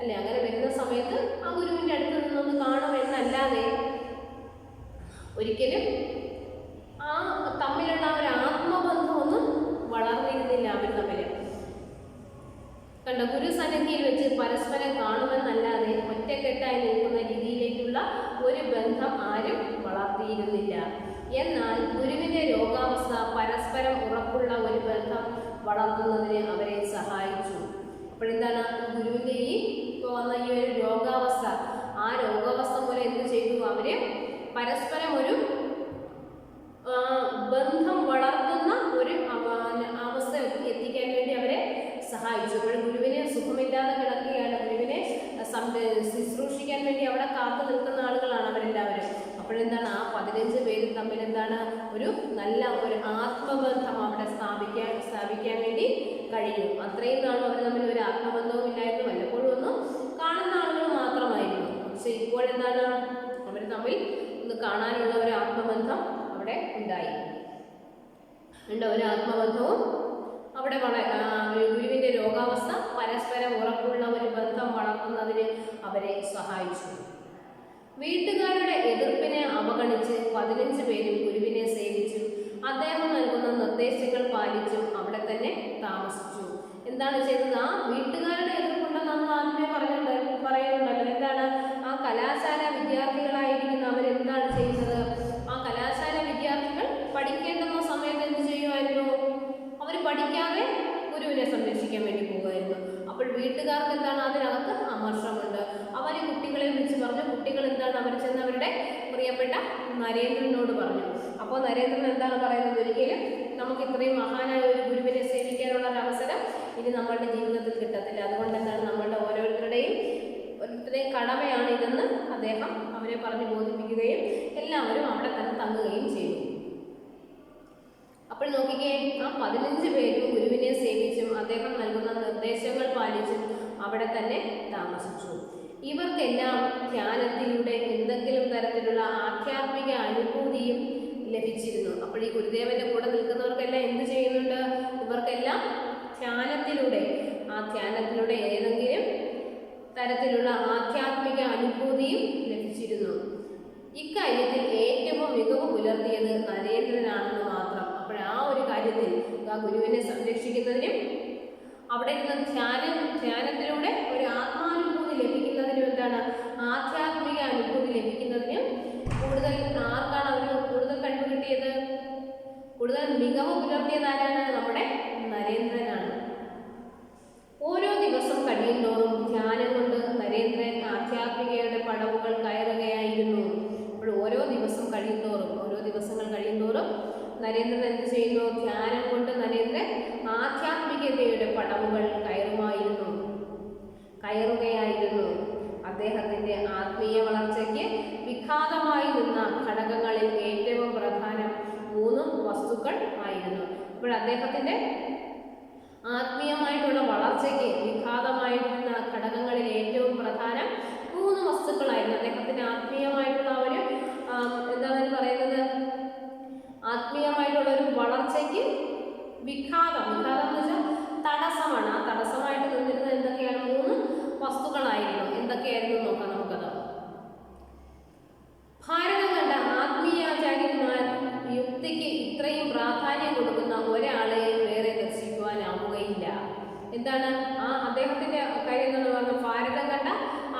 അല്ലെ? അങ്ങനെ വരുന്ന സമയത്ത് ആ ഗുരുവിൻ്റെ അടുത്ത് നിന്നൊന്ന് കാണുമെന്നല്ലാതെ ഒരിക്കലും ആ തമ്മിലുള്ള ഒരു ആത്മബന്ധമൊന്നും വളർന്നിരുന്നില്ല അവർ തമ്മിൽ. കണ്ട, ഗുരുസന്നിധിയിൽ വെച്ച് പരസ്പരം കാണുമെന്നല്ലാതെ ഒറ്റക്കെട്ടായി നിൽക്കുന്ന രീതിയിലേക്കുള്ള ഒരു ബന്ധം ആരും വളർത്തിയിരുന്നില്ല. എന്നാൽ ഗുരുവിൻ്റെ രോഗാവസ്ഥ പരസ്പരം ഉറപ്പുള്ള ഒരു ബന്ധം വളർത്തുന്നതിന് അവരെ സഹായിച്ചു. അപ്പോഴെന്താണ് ഗുരുവിൻ്റെ ഇപ്പോൾ വന്ന ഈ ഒരു രോഗാവസ്ഥ, ആ രോഗാവസ്ഥ പോലെ എന്ത് ചെയ്തു? അവർ പരസ്പരം ഒരു ബന്ധം വളർത്തുന്ന ഒരു അവസ്ഥ എത്തിക്കാൻ വേണ്ടി അവരെ സഹായിച്ചു. അപ്പോൾ ഗുരുവിനെ സുഖമില്ലാതെ കിടക്കുകയാണ്, ഗുരുവിനെ ശുശ്രൂഷിക്കാൻ വേണ്ടി അവിടെ കാത്തു നിൽക്കുന്ന ആളുകളാണ് അവരെല്ലാവരും. അപ്പോഴെന്താണ് ആ 15 പേരും തമ്മിൽ എന്താണ് ഒരു നല്ല ഒരു ആത്മബന്ധം അവിടെ സ്ഥാപിക്കാൻ വേണ്ടി കഴിയും. അത്രയും നാളും അവർ തമ്മിൽ ഒരു ആത്മബന്ധവും ഇല്ലായിരുന്നു, വല്ലപ്പോഴും ഒന്നും കാണുന്ന ആളുകൾ മാത്രമായിരുന്നു. പക്ഷെ ഇപ്പോഴെന്താണ് അവർ തമ്മിൽ ഒന്ന് കാണാനുള്ള ഒരു ആത്മബന്ധം അവിടെ ഉണ്ടായി. ഒരു ആത്മബന്ധവും അവിടെ ഗുരുവിൻ്റെ രോഗാവസ്ഥ പരസ്പരം ഉറപ്പുള്ള ഒരു ബന്ധം വളർത്തുന്നതിന് അവരെ സഹായിച്ചു. വീട്ടുകാരുടെ എതിർപ്പിനെ അവഗണിച്ച് 15 പേരും ഗുരുവിനെ സേവിച്ചു. അദ്ദേഹം നൽകുന്ന നിർദ്ദേശങ്ങൾ പാലിച്ചും അവിടെ തന്നെ താമസിച്ചു. എന്താണ് ചെയ്തത്? ആ വീട്ടുകാരുടെ എതിർപ്പുണ്ടെന്ന് നമ്മൾ ആദ്യമേ പറയുന്നുണ്ടല്ലോ. എന്താണ് ആ കലാശാല വിദ്യാർത്ഥികളായിരിക്കുന്ന അവരെന്താണ് ചെയ്യുന്നത്? ആ കലാശാല വിദ്യാർത്ഥികൾ പഠിക്കേണ്ടുന്ന സമയത്ത് എന്ത് ചെയ്യുമായിരുന്നു? അവർ പഠിക്കാതെ ഗുരുവിനെ സംരക്ഷിക്കാൻ വേണ്ടി പോകുമായിരുന്നു. അപ്പോൾ വീട്ടുകാർക്ക് എന്താണ് അതിനകത്ത് അമർഷമുണ്ട്. അവർ കുട്ടികളെ വിളിച്ച് പറഞ്ഞു. കുട്ടികൾ എന്താണ് അവർ ചെന്ന് അവരുടെ പ്രിയപ്പെട്ട നരേന്ദ്രനോട് പറഞ്ഞു. അപ്പോൾ നരേന്ദ്രൻ എന്താണ് പറയുന്നത്? ഒരിക്കലും നമുക്ക് ഇത്രയും മഹാനായ ഒരു ഗുരുവിനെ സേവിക്കാനുള്ള ഒരു അവസരം ഇനി നമ്മളുടെ ജീവിതത്തിൽ കിട്ടത്തില്ല. അതുകൊണ്ട് എന്താണ് നമ്മളുടെ ഓരോരുത്തരുടെയും കടമയാണ് ഇതെന്ന് അദ്ദേഹം അവരെ പറഞ്ഞ് ബോധിപ്പിക്കുകയും എല്ലാവരും അവിടെ തന്നെ തങ്ങുകയും ചെയ്തു. അപ്പോൾ നോക്കിക്കേ, ആ 15 പേരും ഗുരുവിനെ സേവിച്ചും അദ്ദേഹം നൽകുന്ന നിർദ്ദേശങ്ങൾ പാലിച്ചും അവിടെ തന്നെ താമസിച്ചു. ഇവർക്കെല്ലാം ധ്യാനത്തിലൂടെ എന്തെങ്കിലും തരത്തിലുള്ള ആധ്യാത്മിക അനുഭൂതിയും ലഭിച്ചിരുന്നു. അപ്പോൾ ഈ ഗുരുദേവന്റെ കൂടെ നിൽക്കുന്നവർക്കെല്ലാം എന്ത് ചെയ്യുന്നുണ്ട്? ഇവർക്കെല്ലാം ധ്യാനത്തിലൂടെ ഏതെങ്കിലും തരത്തിലുള്ള ആധ്യാത്മിക അനുഭൂതിയും ലഭിച്ചിരുന്നു. ഇക്കാര്യത്തിൽ ഏറ്റവും മികവ് പുലർത്തിയത് നരേന്ദ്രനാണെന്ന് മാത്രം. അപ്പോൾ ആ ഒരു കാര്യത്തിൽ ആ ഗുരുവിനെ സംരക്ഷിക്കുന്നതിനും അവിടെ നിന്ന് ധ്യാനത്തിലൂടെ ഒരു ആത്മാനുഭൂതി ലഭിക്കുന്നതിനും എന്താണ് ആധ്യാത്മിക അനുഭൂതി ലഭിക്കുന്നതിനും കൂടുതൽ ആർക്കാണ് അവർ കൂടുതൽ കഴിവ് കിട്ടിയത്? കൂടുതൽ മികവ് പുലർത്തിയത് ആരാണ്? നമ്മുടെ നരേന്ദ്രനാണ്. ഓരോ ദിവസം കഴിയുന്തോറും ധ്യാനം കൊണ്ട് നരേന്ദ്രൻ ആധ്യാത്മികയുടെ പടവുകൾ കയറുകയായിരുന്നു. അപ്പോൾ ഓരോ ദിവസങ്ങൾ കഴിയുന്തോറും നരേന്ദ്രൻ എന്ത് ചെയ്യുന്നു? ധ്യാനം കൊണ്ട് നരേന്ദ്രൻ ആധ്യാത്മികതയുടെ പടവുകൾ കയറുകയായിരുന്നു. അദ്ദേഹത്തിൻ്റെ ആത്മീയ വളർച്ചയ്ക്ക് വിഘാതമായി നിന്ന ഘടകങ്ങളിൽ ഏറ്റവും പ്രധാനം 3 വസ്തുക്കൾ ആയിരുന്നു. അപ്പോൾ അദ്ദേഹത്തിൻ്റെ ആത്മീയമായിട്ടുള്ള വളർച്ചയ്ക്ക് വിഘാതമായിരുന്ന ഘടകങ്ങളിൽ ഏറ്റവും പ്രധാനം 3 വസ്തുക്കളായിരുന്നു. അദ്ദേഹത്തിൻ്റെ ആത്മീയമായിട്ടുള്ള ഒരു എന്താണ് പറയുന്നത്? ആത്മീയമായിട്ടുള്ള ഒരു വളർച്ചയ്ക്ക് വിഘാതം എന്ന് വെച്ചാൽ തടസ്സമാണ്. ആ തടസ്സമായിട്ട് നിന്നിരുന്നത് എന്തൊക്കെയാണ്? 3 വസ്തുക്കളായിരുന്നു. എന്തൊക്കെയായിരുന്നു നോക്കാം നമുക്കത്. ഭാരതം കണ്ട ആത്മീയാചാര്യന്മാർ യുക്തിക്ക് ഇത്രയും പ്രാധാന്യം കൊടുക്കുന്ന ഒരാളെ വേറെ ദർശിക്കുവാനാവുകയില്ല. എന്താണ് ആ അദ്ദേഹത്തിന്റെ കാര്യം എന്ന് പറഞ്ഞാൽ ഭാരതം കണ്ട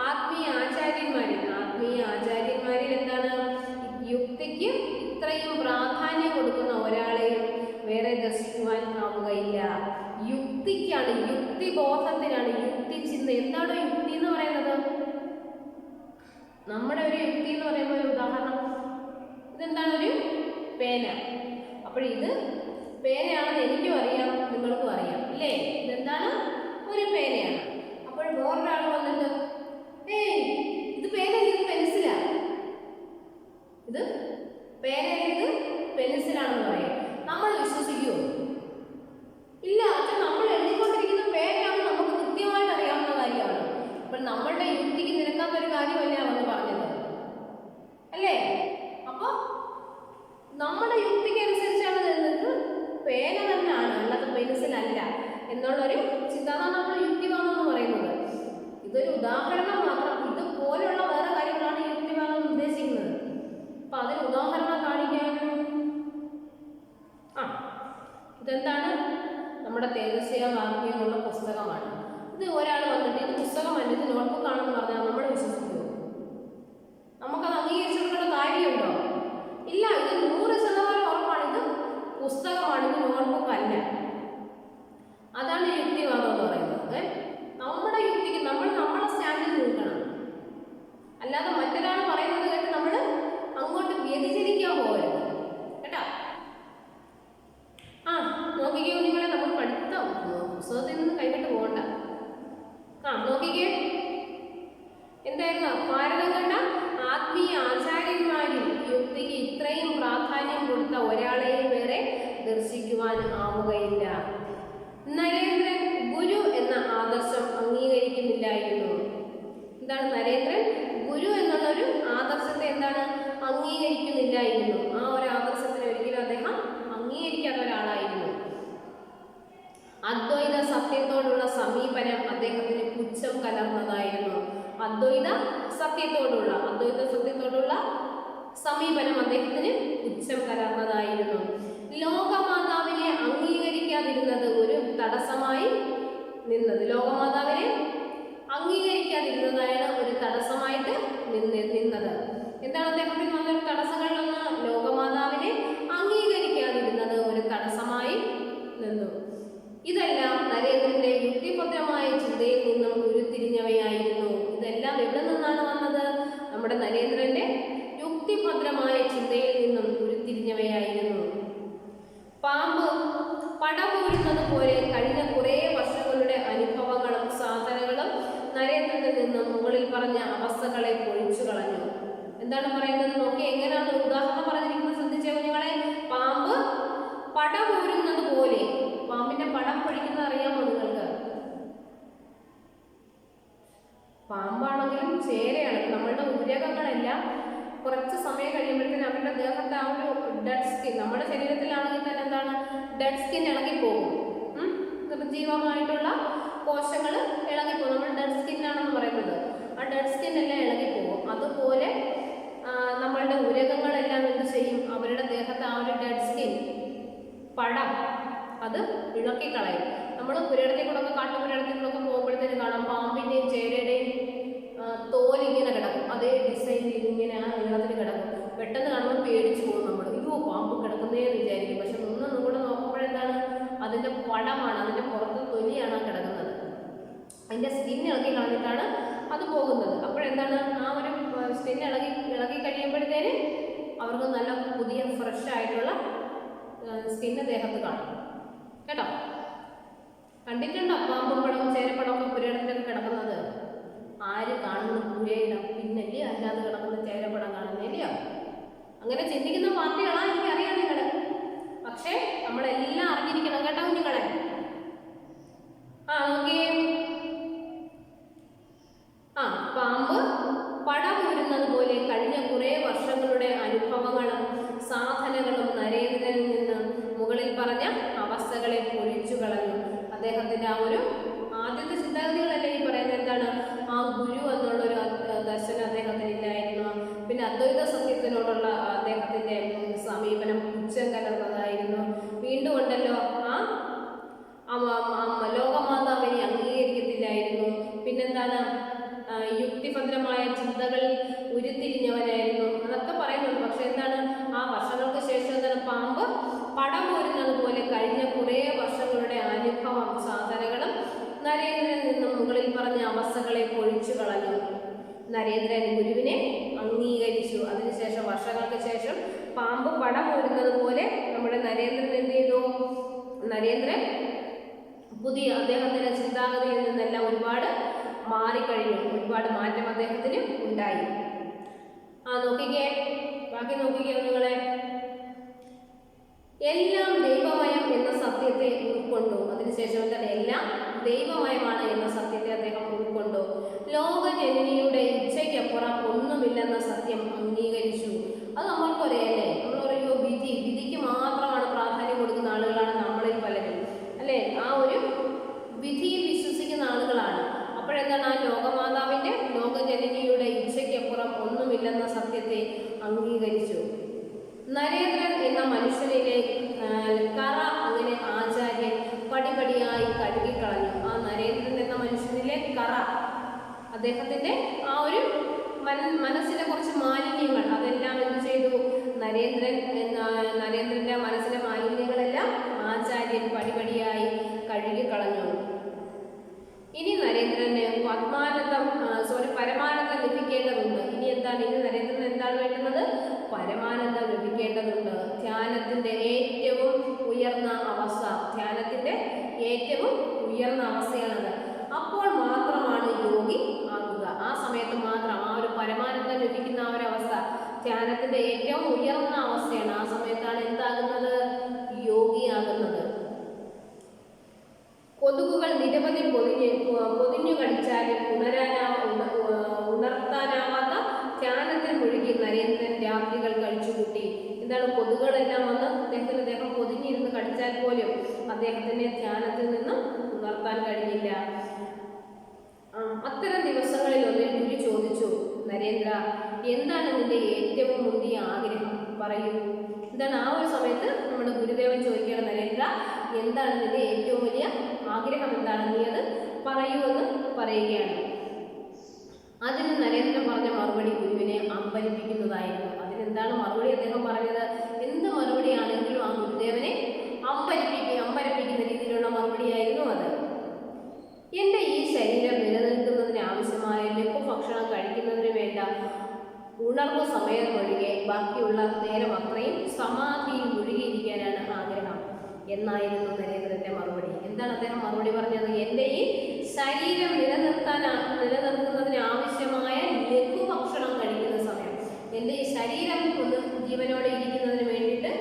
ആത്മീയ ആചാര്യന്മാരിൽ എന്താണ് യുക്തിക്ക് ഇത്രയും പ്രാധാന്യം കൊടുക്കുന്ന ഒരാളെയും വേറെ ദർശിക്കുവാൻ ആവുകയില്ല. യുക്തിക്കാണ്, യുക്തിബോധത്തിനാണ്, യുക്തിചിന്ത. എന്താണ് യുക്തി എന്ന് പറയുന്നത്? നമ്മുടെ ഒരു യുക്തി എന്ന് പറയുമ്പോൾ ഒരു ഉദാഹരണം, ഇതെന്താണ്? ഒരു പേന. അപ്പോൾ ഇത് പേനയാണെന്ന് എനിക്കും അറിയാം, നിങ്ങൾക്കും അറിയാം, അല്ലേ? ഇതെന്താണ്? ഒരു പേനയാണ്. അപ്പോൾ വേറൊരാൾ വന്നിട്ട് ഇത് പേനയല്ല, ഇത് പെൻസിലാ, ഇത് പേനയല്ല, ഇത് പെൻസിലാണെന്ന് പറയും. നമ്മൾ വിശ്വസിക്കുമോ? ഇല്ല. പക്ഷെ നമ്മൾ എഴുതിക്കൊണ്ടിരിക്കുന്ന പേനയാണ് നമുക്ക് കൃത്യമായിട്ട് അറിയാവുന്ന കാര്യമാണ്. അപ്പോൾ നമ്മളുടെ യുക്തിക്ക് നിരക്കാത്ത ഒരു കാര്യമല്ല അവന്ന് പറഞ്ഞത്, അല്ലേ? അപ്പോൾ നമ്മുടെ യുക്തിക്ക് അനുസരിച്ചാണ് നിന്നത് പേന തന്നെയാണ്, അല്ലാതെ പെൻസിലല്ല എന്നുള്ളൊരു ചിന്ത ഇതെന്താണ്? നമ്മുടെ തേജസ്വിയ വാഗ്മി എന്നുള്ള പുസ്തകമാണ്. ഇത് ഒരാൾ വന്നിട്ട് ഇത് പുസ്തകമല്ല, ഇത് നോട്ട്ബുക്ക് ആണെന്ന് പറഞ്ഞാൽ നമ്മൾ വിശ്വസിക്കുമോ? നമുക്കത് അംഗീകരിച്ചു കൊടുക്കേണ്ട കാര്യമുണ്ടോ? ഇല്ല. ഇത് 100% ഉറപ്പാണ്. ഇത് പുസ്തകമാണ്, ഇത് നോട്ട്ബുക്ക് അല്ല. അതാണ് യുക്തിവാദം എന്ന് പറയുന്നത്. നമ്മുടെ യുക്തിക്ക് നമ്മളെ സ്റ്റാൻഡിൽ നിൽക്കണം. അല്ലാതെ മറ്റൊരാൾ പറയുന്നത് കേട്ട് നമ്മൾ അങ്ങോട്ട് വ്യതിചലിക്കാൻ പോകരുത് കേട്ടോ. നോക്കിക്കേ കുഞ്ഞുങ്ങളെ, നമ്മൾ പഠിത്തം പുസ്തകത്തിൽ നിന്ന് കൈവിട്ട് പോകണ്ട. നോക്കിക്കേ, എന്തായിരുന്നു? ഭാരതം കണ്ട ആത്മീയ ആചാര്യന്മാരിൽ യുക്തിക്ക് ഇത്രയും പ്രാധാന്യം കൊടുത്ത ഒരാളെയും വേറെ ദർശിക്കുവാൻ ആവുകയില്ല. നരേന്ദ്രൻ ഗുരു എന്ന ആദർശം അംഗീകരിക്കുന്നില്ലായിരുന്നു. എന്താണ്? നരേന്ദ്രൻ ഗുരു എന്നുള്ളൊരു ആദർശത്തെ എന്താണ്? അംഗീകരിക്കുന്നില്ലായിരുന്നു. ആ ഒരു ആദർശത്തിന് ഒരിക്കലും അദ്ദേഹം അംഗീകരിക്കാത്ത ഒരാളായിരുന്നു. അദ്വൈത സത്യത്തോടുള്ള സമീപനം അദ്ദേഹത്തിന് പുച്ഛം കലർന്നതായിരുന്നു. അദ്വൈത സത്യത്തോടുള്ള സമീപനം അദ്ദേഹത്തിന് പുച്ഛം കലർന്നതായിരുന്നു. ലോകമാതാവിനെ അംഗീകരിക്കാതിരുന്നത് ഒരു തടസ്സമായി നിന്നത്. ലോകമാതാവിനെ അംഗീകരിക്കാതിരുന്നതാണ് ഒരു തടസ്സമായിട്ട് നിന്നത്. എന്താണ് അദ്ദേഹത്തിന് വന്നൊരു തടസ്സങ്ങളിലൊന്ന്? ലോകമാതാവിനെ അംഗീകരിക്കാതിരുന്നത് ഒരു തടസ്സമായി നിന്നു. ഇതെല്ലാം നരേന്ദ്രന്റെ യുക്തിഭദ്രമായ ചിന്തയിൽ നിന്നും ഉരുത്തിരിഞ്ഞവയായിരുന്നു. ഇതെല്ലാം എവിടെ നിന്നാണ് വന്നത്? നമ്മുടെ നരേന്ദ്രന്റെ യുക്തിഭദ്രമായ ചിന്തയിൽ നിന്നും ഉരുത്തിരിഞ്ഞവയായിരുന്നു. പാമ്പ് പടപൂരുന്നത് പോലെ കഴിഞ്ഞ കുറേ വർഷങ്ങളുടെ അനുഭവങ്ങളും സാധനങ്ങളും നരേന്ദ്രനിൽ നിന്നും മുകളിൽ പറഞ്ഞ അവസ്ഥകളെ പൊഴിച്ചു കളഞ്ഞു. എന്താണ് പറയുന്നത്? നോക്കി, എങ്ങനെയാണ് ഉദാഹരണം പറഞ്ഞിരിക്കുന്നത്? ശ്രദ്ധിച്ച കുഞ്ഞുങ്ങളെ, പാമ്പ് പടപൂരുന്നത് പോലെ. പാമ്പിന്റെ പടം പൊഴിക്കുന്നത് അറിയാമോ നിങ്ങൾക്ക്? പാമ്പാണെങ്കിലും ചേരയാണെങ്കിലും നമ്മളുടെ ഉരകങ്ങളെല്ലാം കുറച്ച് സമയം കഴിയുമ്പോഴത്തേന് അവരുടെ ദേഹത്തെ ആ ഒരു ഡെഡ് സ്കിൻ, നമ്മുടെ ശരീരത്തിലാണെങ്കിൽ തന്നെ എന്താണ്? Dead skin ഇളകിപ്പോകും. നിർജീവമായിട്ടുള്ള കോശങ്ങൾ ഇളകിപ്പോകും. നമ്മൾ ഡെഡ് സ്കിന്നാണെന്ന് പറയുന്നത്. ആ ഡെഡ് സ്കിൻ എല്ലാം ഇളകിപ്പോകും. അതുപോലെ നമ്മളുടെ ഉരകങ്ങളെല്ലാം എന്ത് ചെയ്യും? അവരുടെ ദേഹത്തെ ആ ഒരു ഡെഡ് സ്കിൻ പടം അത് ഇളക്കിക്കളയും. നമ്മൾ പുരയിടത്തിൽ കൂടെ കാട്ടുപുരയിടത്തിൽ കൂടെ പോകുമ്പോഴത്തേന് കാണാം പാമ്പിൻ്റെയും ചേരയുടെയും തോലിങ്ങനെ കിടക്കും. അതേ ഡിസൈനിൽ ഇങ്ങനെ ആ നീളത്തിൽ കിടക്കും. പെട്ടെന്ന് കാണുമ്പോൾ പേടിച്ചു പോകും നമ്മൾ. അയ്യോ, പാമ്പ് കിടക്കുന്നേന്ന് വിചാരിക്കും. പക്ഷെ ഒന്നും കൂടെ നോക്കുമ്പോഴെന്താണ്? അതിൻ്റെ പടമാണ്, അതിൻ്റെ പുറത്ത് തൊലിയാണ് കിടക്കുന്നത്. അതിൻ്റെ സ്കിൻ ഇളക്കി കളഞ്ഞിട്ടാണ് അത് പോകുന്നത്. അപ്പോഴെന്താണ്? ആ ഒരു സ്കിൻ ഇളക്കി കഴിയുമ്പോഴത്തേന് അവർക്ക് നല്ല പുതിയ ഫ്രഷ് ആയിട്ടുള്ള സ്കിന്ന് ദേഹത്ത് കാണും കേട്ടോ. കണ്ടിട്ടുണ്ടോ പാമ്പും പടവും ചേരപ്പടമൊക്കെ പുരയിടത്തിലൊക്കെ കിടക്കുന്നത്? ആര് കാണുന്നു? പുരയിടം പിന്നല്ലേ അതിനകത്ത് കിടക്കുന്ന ചേരപ്പടം കാണുന്നില്ലയോ? അങ്ങനെ ചിന്തിക്കുന്ന പാർട്ടികളാണ്, എനിക്കറിയാം നിങ്ങൾ. പക്ഷേ നമ്മളെല്ലാം അറിഞ്ഞിരിക്കണം കേട്ടോ കുഞ്ഞുങ്ങളെ. നോക്കിയേ, പാമ്പ് പടപൂരുന്നത് പോലെ കഴിഞ്ഞ കുറേ വർഷങ്ങളുടെ അനുഭവങ്ങളും സാധനങ്ങളും നരേന്ദ്രനിൽ നിന്ന് മുകളിൽ പറഞ്ഞ അവസ്ഥകളെ പൊഴിച്ചു കളഞ്ഞു. അദ്ദേഹത്തിന്റെ ആ ഒരു ആദ്യത്തെ ചിന്താഗതികളല്ലേ ഈ പറയുന്നത്? എന്താണ്? ആ ഗുരു എന്നുള്ളൊരു ദർശനം അദ്ദേഹത്തിന് ഇല്ലായിരുന്നു. പിന്നെ അദ്വൈത സത്യത്തിനോടുള്ള അദ്ദേഹത്തിന്റെ സമീപനം പുച്ഛം കലർന്നതായിരുന്നു. വീണ്ടും ഉണ്ടല്ലോ, ലോകമാതാവിനെ അംഗീകരിക്കത്തില്ലായിരുന്നു. പിന്നെന്താണ്? യുക്തിഭദ്രമായ ചിന്തകളിൽ ഉരുത്തിരിഞ്ഞവനായിരുന്നു. അതൊക്കെ പറയുന്നുണ്ട്. പക്ഷെ എന്താണ്? ആ വർഷങ്ങൾക്ക് ശേഷം എന്താണ്? പാമ്പ് പടപൂരുന്നത് പോലെ കഴിഞ്ഞ കുറേ വർഷങ്ങളുടെ അനുഭവം സാധനങ്ങളും നരേന്ദ്രനിൽ നിന്നും മുകളിൽ പറഞ്ഞ അവസ്ഥകളെ പൊഴിച്ചു കളഞ്ഞു. നരേന്ദ്രൻ ഗുരുവിനെ അംഗീകരിച്ചു. അതിനുശേഷം വർഷങ്ങൾക്ക് ശേഷം പാമ്പ് പടപൂരുന്നത് പോലെ നമ്മുടെ നരേന്ദ്രൻ എന്ത് ചെയ്തു? നരേന്ദ്രൻ പുതിയ അദ്ദേഹത്തിന്റെ ചിന്താഗതിയിൽ നിന്നെല്ലാം ഒരുപാട് മാറിക്കഴിഞ്ഞു. ഒരുപാട് മാറ്റം അദ്ദേഹത്തിന് ഉണ്ടായി. നോക്കിക്കേ, ബാക്കി നോക്കിക്കേ നിങ്ങളെ. എല്ലാം ദൈവമയം എന്ന സത്യത്തെ ഉൾക്കൊണ്ടു. അതിനുശേഷം എന്താണ്? എല്ലാം ദൈവമയമാണ് എന്ന സത്യത്തെ അദ്ദേഹം ഉൾക്കൊണ്ടു. ലോകജനനിയുടെ ഇച്ഛയ്ക്കപ്പുറം ഒന്നുമില്ലെന്ന സത്യം അംഗീകരിച്ചു. അത് നമ്മൾക്കറിയല്ലേ? നമ്മൾ പറയുമോ, വിധിക്ക് മാത്രമാണ് പ്രാധാന്യം കൊടുക്കുന്ന ആളുകളാണ് നമ്മളിൽ പലരും, അല്ലേ? ആ ഒരു വിധിയിൽ വിശ്വസിക്കുന്ന ആളുകളാണ്. അപ്പോഴെന്താണ്? ആ ലോകമാതാവിന്റെ ലോകജനനിയുടെ ഇച്ഛയ്ക്കപ്പുറം ഒന്നുമില്ലെന്ന സത്യത്തെ അംഗീകരിച്ചു. നരേന്ദ്രൻ എന്ന മനുഷ്യനിലെ കറ അങ്ങനെ പടിപടിയായി കഴുകിക്കളഞ്ഞു. ആ നരേന്ദ്രൻ എന്ന മനുഷ്യനിലെ കറ, അദ്ദേഹത്തിന്റെ ആ ഒരു മനസ്സിലെ കുറച്ച് മാലിന്യങ്ങൾ, അതെല്ലാം എന്ത് ചെയ്തു? നരേന്ദ്രന്റെ മനസ്സിലെ മാലിന്യങ്ങളെല്ലാം ആചാര്യൻ പടിപടിയായി കഴുകിക്കളഞ്ഞു. ഇനി നരേന്ദ്രന് പരമാനന്ദം ലഭിക്കേണ്ടതുണ്ട്. ഇനി നരേന്ദ്രന് എന്താണ് വേണ്ടുന്നത്? പരമാനന്ദം ലഭിക്കേണ്ടതുണ്ട്. ധ്യാനത്തിന്റെ ഏറ്റവും ഉയർന്ന അവസ്ഥയാണത്. അപ്പോൾ മാത്രമാണ് യോഗി ആകുക. ആ സമയത്ത് മാത്രം ആ ഒരു പരമാനന്ദം ലഭിക്കുന്ന ആ ഒരു അവസ്ഥ ധ്യാനത്തിന്റെ ഏറ്റവും ഉയർന്ന അവസ്ഥയാണ്. ആ സമയത്താണ് എന്താകുന്നത്? യോഗിയാകുന്നത്. കൊതുകുകൾ നിരവധി പൊതിഞ്ഞു കടിച്ചാലും ഉണർത്താനാവാത്ത ധ്യാനത്തിൽ മുഴുകി നരേന്ദ്രൻ രാത്രികൾ കഴിച്ചുകൂട്ടി. കൊതുകുകളെല്ലാം വന്ന് അദ്ദേഹം പൊതിഞ്ഞിരുന്ന് കടിച്ചാൽ പോലും അദ്ദേഹത്തിന്റെ ധ്യാനത്തിൽ നിന്നും ഉണർത്താൻ കഴിഞ്ഞില്ല. അത്തരം ദിവസങ്ങളിൽ ഒന്നിൽ ഗുരു ചോദിച്ചു, നരേന്ദ്ര, എന്താണ് നിന്റെ ഏറ്റവും മുന്തിയ ആഗ്രഹം? പറയൂ. ആ ഒരു സമയത്ത് നമ്മുടെ ഗുരുദേവൻ ചോദിക്കുകയാണ്, നരേന്ദ്ര, എന്താണ് നിന്റെ ഏറ്റവും വലിയ ആഗ്രഹം? എന്താണ്? നീ അത് പറയൂ എന്ന് പറയുകയാണ്. അതിന് നരേന്ദ്രൻ പറഞ്ഞ മറുപടി ഗുരുവിനെ അമ്പരിപ്പിക്കുന്നതായിരുന്നു. അതിനെന്താണ് മറുപടി അദ്ദേഹം പറഞ്ഞത്? എന്ത് മറുപടിയാണെങ്കിലും ആ ഗുരുദേവനെ അമ്പരപ്പിക്കുന്ന രീതിയിലുള്ള മറുപടിയായിരുന്നു അത്. എൻ്റെ ഈ ശരീരം നിലനിൽക്കുന്നതിന് ആവശ്യമായ ലഘുഭക്ഷണം കഴിക്കുന്നതിന് വേണ്ട ഉണർവ് സമയം ഒഴികെ ബാക്കിയുള്ള നേരം അത്രയും സമാധിയിൽ മുഴുകിയിരിക്കാനാണ് ആഗ്രഹം എന്നായിരുന്നു നരേന്ദ്രന്റെ മറുപടി. എന്താണ് അദ്ദേഹം മറുപടി പറഞ്ഞത്? എൻ്റെ ഈ ശരീരം നിലനിർത്തുന്നതിന് ആവശ്യമായ ലഘുഭക്ഷണം കഴിക്കുന്ന സമയം, എൻ്റെ ഈ ശരീരം ഒന്ന് ജീവനോടെ ഇരിക്കുന്നതിന് വേണ്ടിയിട്ട്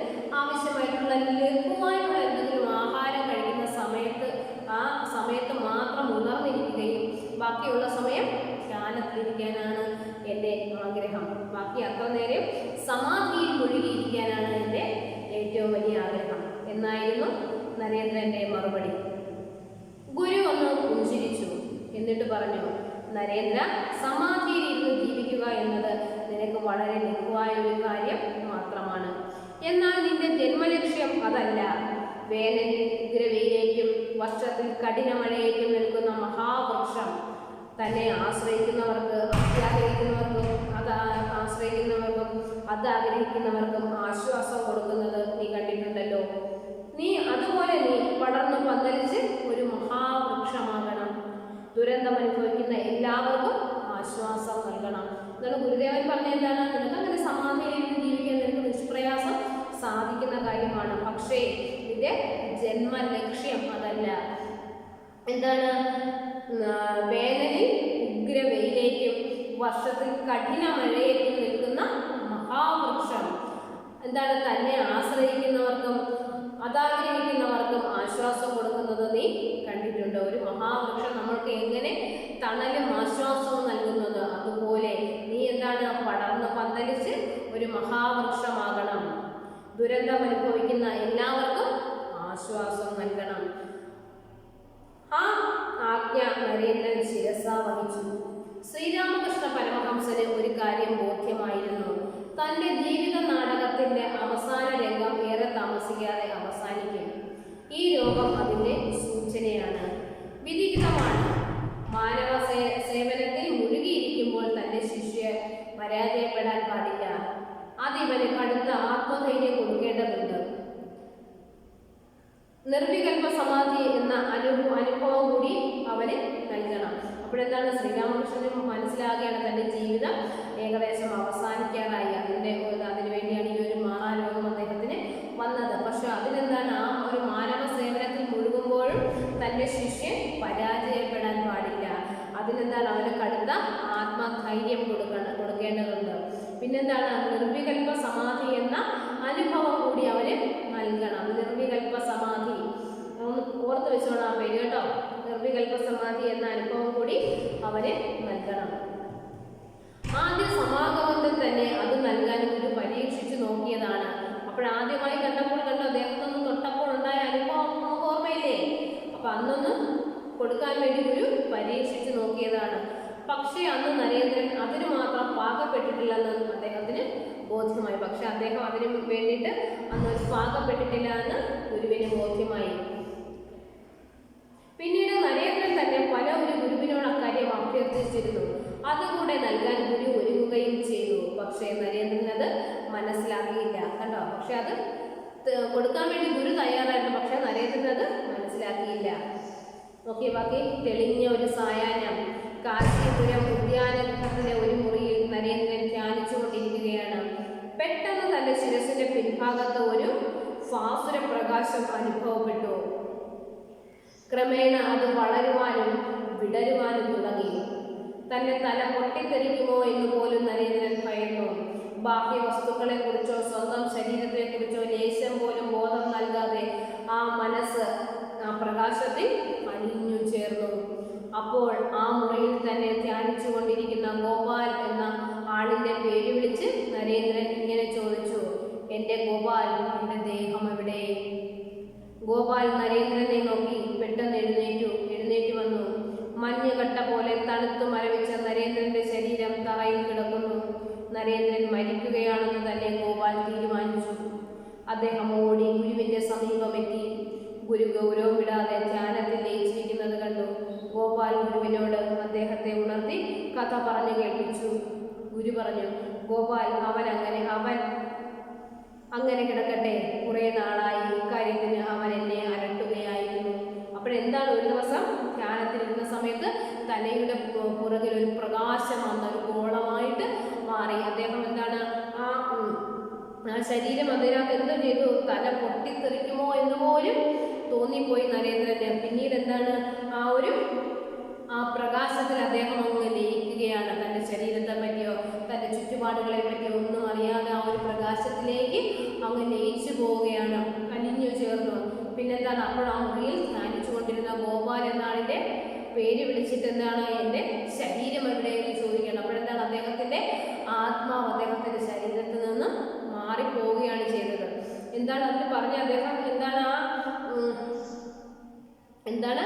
ആവശ്യമായിട്ടുള്ള ലഘുവായിട്ടുള്ള എന്തെങ്കിലും ആഹാരം കഴിക്കുന്ന സമയത്ത്, ആ സമയത്ത് മാത്രം ഉണർന്നിരിക്കുകയും ബാക്കിയുള്ള സമയം ധ്യാനത്തിലിരിക്കാനാണ് എൻ്റെ ആഗ്രഹം. ബാക്കി അത്ര നേരം സമാധിയിൽ മുഴുകിയിരിക്കാനാണ് എൻ്റെ ഏറ്റവും വലിയ ആഗ്രഹം എന്നായിരുന്നു നരേന്ദ്രന്റെ മറുപടി. ഗുരു ഒന്ന് പുഞ്ചിരിച്ചു. എന്നിട്ട് പറഞ്ഞു, നരേന്ദ്ര, സമാധിയിൽ ഇരുന്ന് ജീവിക്കുക എന്നത് നിനക്ക് വളരെ ലഘുവായ ഒരു കാര്യം മാത്രമാണ്. എന്നാൽ നിന്റെ ജന്മലക്ഷ്യം അതല്ല. വേനലിൽ ഉഗ്രവെയിലേക്കും വർഷത്തിൽ കഠിന മഴയേക്കും നിൽക്കുന്ന മഹാവൃക്ഷം തന്നെ ആശ്രയിക്കുന്നവർക്കും അതാഗ്രഹിക്കുന്നവർക്കും ആശ്വാസം കൊടുക്കുന്നത് നീ കണ്ടിട്ടുണ്ടല്ലോ. അതുപോലെ നീ പടർന്നു പന്തലിച്ച് ഒരു മഹാവൃക്ഷമാകണം. ദുരന്തം അനുഭവിക്കുന്ന എല്ലാവർക്കും ആശ്വാസം നൽകണം. എന്നാണ് ഗുരുദേവൻ പറഞ്ഞെന്താണ്? നിനക്ക് അങ്ങനെ സമാധിയിൽ ജീവിക്കാൻ നിനക്ക് നിഷ്പ്രയാസം സാധിക്കുന്ന കാര്യമാണ്. പക്ഷേ നിന്റെ ജന്മലക്ഷ്യം അതല്ല. എന്താണ്? വേനലിൽ ഉഗ്രവെയിലേക്കും വർഷത്തിൽ കഠിന മഴയേക്കും നിൽക്കുന്ന മഹാവൃക്ഷം. എന്താണ്? തന്നെ ആശ്രയിക്കുന്നവർക്കും അതാഗ്രഹിക്കുന്നവർക്കും ആശ്വാസം കൊടുക്കുന്നത് നീ കണ്ടിട്ടുണ്ടോ? ഒരു മഹാവൃക്ഷം നമ്മൾക്ക് എങ്ങനെ തണലും ആശ്വാസവും നൽകുന്നത്, അതുപോലെ നീ എന്താണ്? പടർന്ന് പന്തലിച്ച് ഒരു മഹാവൃക്ഷമാകണം. ദുരന്തം അനുഭവിക്കുന്ന എല്ലാവർക്കും ആശ്വാസം നൽകണം. ആ ആജ്ഞ നരേന്ദ്രൻ ശിരസ വഹിച്ചു. ശ്രീരാമകൃഷ്ണ പരമഹംസന് ഒരു കാര്യം ബോധ്യമായിരുന്നു. തൻ്റെ ജീവിത നാടകത്തിന്റെ അവസാന രംഗം ഏറെ താമസിക്കാതെ അവസാനിക്കും. ഈ രോഗം അതിൻ്റെ സൂചനയാണ്, വിധിഹിതമാണ്. മാനവ സേവനത്തിൽ മുഴുകിയിരിക്കുമ്പോൾ തൻ്റെ ശിഷ്യൻ പരാജയപ്പെടാൻ പാടില്ല. അതിവന് കടുത്ത ആത്മധൈര്യം കൊടുക്കേണ്ടതുണ്ട്. നിർവികൽപ്പ സമാധി എന്ന അനുഭവം കൂടി അവന് നൽകണം. അപ്പോഴെന്താണ്? ശ്രീരാമകൃഷ്ണന് മനസ്സിലാകുകയാണ് തൻ്റെ ജീവിതം ഏകദേശം അവസാനിക്കാറായി. അതിനു വേണ്ടിയാണ് ഈ ഒരു മഹാരോഗം അദ്ദേഹത്തിന് വന്നത്. പക്ഷെ അതിനെന്താണ്? ആ ഒരു മാനവ സേവനത്തിൽ മുഴുകുമ്പോഴും തൻ്റെ ശിഷ്യൻ പരാജയപ്പെടാൻ പാടില്ല. അതിനെന്താണ്? അവന് കടുത്ത ആത്മധൈര്യം കൊടുക്കേണ്ടതുണ്ട്. പിന്നെന്താണ്? നിർവികൽപ്പ സമാധി എന്ന അനുഭവം കൂടി അവന് നൽകണം. നിർവികൽപ്പ സമാധി ഒന്ന് ഓർത്ത് വെച്ചോളാം ആ പേര് കേട്ടോ. നിർവികൽപ്പ സമാധി എന്ന അനുഭവം കൂടി അവന് നൽകണം. ആദ്യ സമാഗമത്തിൽ തന്നെ അത് നൽകാൻ ഒരു പരീക്ഷിച്ചു നോക്കിയതാണ്. അപ്പോഴാദ്യമായി കണ്ടപ്പോൾ അദ്ദേഹത്തൊന്ന് തൊട്ടപ്പോൾ ഉണ്ടായ അനുഭവം നമുക്ക് ഓർമ്മയില്ലേ? അപ്പൊ അന്നൊന്ന് കൊടുക്കാൻ വേണ്ടി ഒരു പരീക്ഷിച്ചു നോക്കിയതാണ്. പക്ഷേ അന്ന് നരേന്ദ്രൻ അതിന് മാത്രം പാകപ്പെട്ടിട്ടില്ലെന്ന് അദ്ദേഹത്തിന് ബോധ്യമായി. പക്ഷെ അദ്ദേഹം അതിന് വേണ്ടിയിട്ട് അന്ന് പാകപ്പെട്ടിട്ടില്ല എന്ന് ഗുരുവിന് ബോധ്യമായി. ഒരു ഗുരുവിനോട് അക്കാര്യം അഭ്യർത്ഥിച്ചിരുന്നു. അതുകൂടെ നൽകാൻ ഗുരു ഒരുങ്ങുകയും ചെയ്തു. പക്ഷേ നരേന്ദ്രൻ അത് മനസ്സിലാക്കിയില്ല. കണ്ടോ, പക്ഷെ അത് കൊടുക്കാൻ വേണ്ടി ഗുരു തയ്യാറായിരുന്നു, പക്ഷെ നരേന്ദ്രൻ അത് മനസ്സിലാക്കിയില്ല. നോക്കിയ ബാക്കി. തെളിഞ്ഞ ഒരു സായാഹ്നം കാശീപുരം ഉദ്യാനത്തിലെ ഒരു മുറിയിൽ നരേന്ദ്രൻ ധ്യാനിച്ചു കൊണ്ടിരിക്കുകയാണ്. പെട്ടെന്ന് തന്റെ ശിരസിന്റെ പിൻഭാഗത്ത് ഒരു ഫാസുര പ്രകാശം അനുഭവപ്പെട്ടു. ക്രമേണ അത് വളരുവാനും വിടരുവാനും തുടങ്ങി. തന്റെ തല പൊട്ടിത്തെറിക്കുമോ എന്ന് പോലും നരേന്ദ്രൻ ഭയന്നു. ബാഹ്യ വസ്തുക്കളെ കുറിച്ചോ സ്വന്തം ശരീരത്തെ കുറിച്ചോ ലേശം പോലും ബോധം നൽകാതെ ആ മനസ്സ് ആ പ്രകാശത്തിൽ അലിഞ്ഞു ചേർന്നു. അപ്പോൾ ആ മുറിയിൽ തന്നെ ധ്യാനിച്ചു കൊണ്ടിരിക്കുന്ന ഗോപാൽ എന്ന ആളിന്റെ പേര് വിളിച്ച് നരേന്ദ്രൻ ഇങ്ങനെ ചോദിച്ചു, എന്റെ ഗോപാൽ, എന്റെ ദേഹം എവിടെ? ഗോപാൽ നരേന്ദ്രനെ നോക്കി പെട്ടെന്ന് എഴുന്നേറ്റു വന്നു. മഞ്ഞുകട്ട പോലെ തണുത്തു മരവിച്ച നരേന്ദ്രന്റെ ശരീരം തറയിൽ കിടക്കുന്നു. നരേന്ദ്രൻ മരിക്കുകയാണെന്ന് തന്നെ ഗോപാൽ തീരുമാനിച്ചു. അദ്ദേഹം ഓടി ഗുരുവിന്റെ സമീപമെത്തി. ഗുരു ഗൗരവം വിടാതെ ധ്യാനത്തിൽ ലയിച്ചിരിക്കുന്നത് കണ്ടു. ഗോപാൽ ഗുരുവിനോട് അദ്ദേഹത്തെ ഉണർത്തി കഥ പറഞ്ഞു കേൾപ്പിച്ചു. ഗുരു പറഞ്ഞു, ഗോപാൽ, അവൻ അങ്ങനെ കിടക്കട്ടെ. കുറെ നാളായി ഇക്കാര്യത്തിന് അവൻ എന്നെ അലട്ടുകയായിരുന്നു. അപ്പോഴെന്താണ്, ഒരു ദിവസം ധ്യാനത്തിലിരുന്ന സമയത്ത് തലയുടെ പുറകിൽ ഒരു പ്രകാശം വന്ന ഒരു ഗോളമായിട്ട് മാറി. അദ്ദേഹം എന്താണ് ആ ശരീരം അതിനകത്ത് എന്തോ ചെയ്തു, തല പൊട്ടിത്തെറിക്കുമോ എന്ന് പോലും തോന്നിപ്പോയി നരേന്ദ്രന്. പിന്നീട് എന്താണ്, ആ പ്രകാശത്തിൽ അദ്ദേഹം അങ്ങ് ലയിക്കുകയാണ്. തൻ്റെ ശരീരത്തെ പറ്റിയോ തൻ്റെ ചുറ്റുപാടുകളെ പറ്റിയോ ഒന്നും അറിയാതെ ആ ഒരു പ്രകാശത്തിലേക്ക് അങ്ങ് ലയിച്ചു പോവുകയാണ്, അലിഞ്ഞു ചേർന്നു. പിന്നെന്താണ്, അപ്പോൾ ആ മുറിയിൽ ധ്യാനിച്ചു കൊണ്ടിരുന്ന ഗോപാൽ എന്നാളിൻ്റെ പേര് വിളിച്ചിട്ട് എന്താണ്, എൻ്റെ ശരീരം എവിടെയെന്ന് ചോദിക്കണം. അപ്പോഴെന്താണ്, അദ്ദേഹത്തിൻ്റെ ആത്മാവ് അദ്ദേഹത്തിൻ്റെ ശരീരത്തിൽ നിന്ന് മാറിപ്പോവുകയാണ് ചെയ്തത്. എന്താണ് അതിന് പറഞ്ഞ അദ്ദേഹം എന്താണ്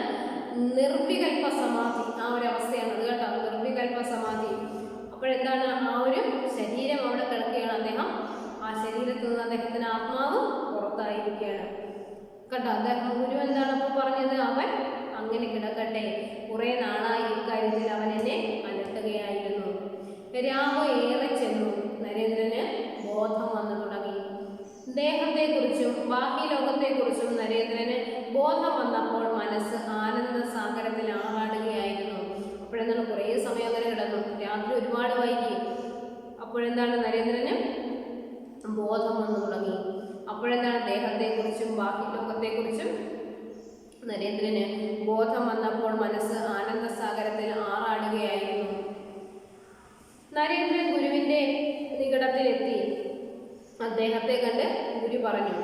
നിർവികൽപ്പ സമാധി, ആ ഒരു അവസ്ഥയാണ് അത് കേട്ടോ, നിർവികൽപ്പ സമാധി. അപ്പോഴെന്താണ്, ആ ഒരു ശരീരം അവിടെ കിടക്കുകയാണ്. അദ്ദേഹം ആ ശരീരത്തിൽ നിന്ന് അദ്ദേഹത്തിന് ആത്മാവ് പുറത്തായിരിക്കുകയാണ് കേട്ടോ. അദ്ദേഹം ഗുരു എന്താണ് അപ്പോൾ പറഞ്ഞത്, അവൻ അങ്ങനെ കിടക്കട്ടെ, കുറെ നാളായി ഇക്കാര്യത്തിൽ അവൻ എന്നെ അലട്ടുകയായിരുന്നു. രാമു ഏറെ ചെന്നു. നരേന്ദ്രന് ബോധം വന്നു തുടങ്ങി. ദേഹത്തെക്കുറിച്ചും ബാഹ്യലോകത്തെക്കുറിച്ചും നരേന്ദ്രന് ബോധം വന്നപ്പോൾ മനസ്സ് ആനന്ദ സാഗരത്തിൽ ആറാടുകയായിരുന്നു. അപ്പോഴെന്താണ്, കുറേ സമയം അങ്ങനെ കിടന്നു, രാത്രി ഒരുപാട് വൈകി. അപ്പോഴെന്താണ്, നരേന്ദ്രന് ബോധം വന്നു തുടങ്ങി. അപ്പോഴെന്താണ്, ദേഹത്തെക്കുറിച്ചും ബാഹ്യലോകത്തെക്കുറിച്ചും നരേന്ദ്രന് ബോധം വന്നപ്പോൾ മനസ്സ് ആനന്ദ സാഗരത്തിൽ ആറാടുകയായിരുന്നു. നരേന്ദ്രൻ ഗുരുവിന്റെ നികടത്തിലെത്തി. അദ്ദേഹത്തെ കണ്ട് ഗുരു പറഞ്ഞു.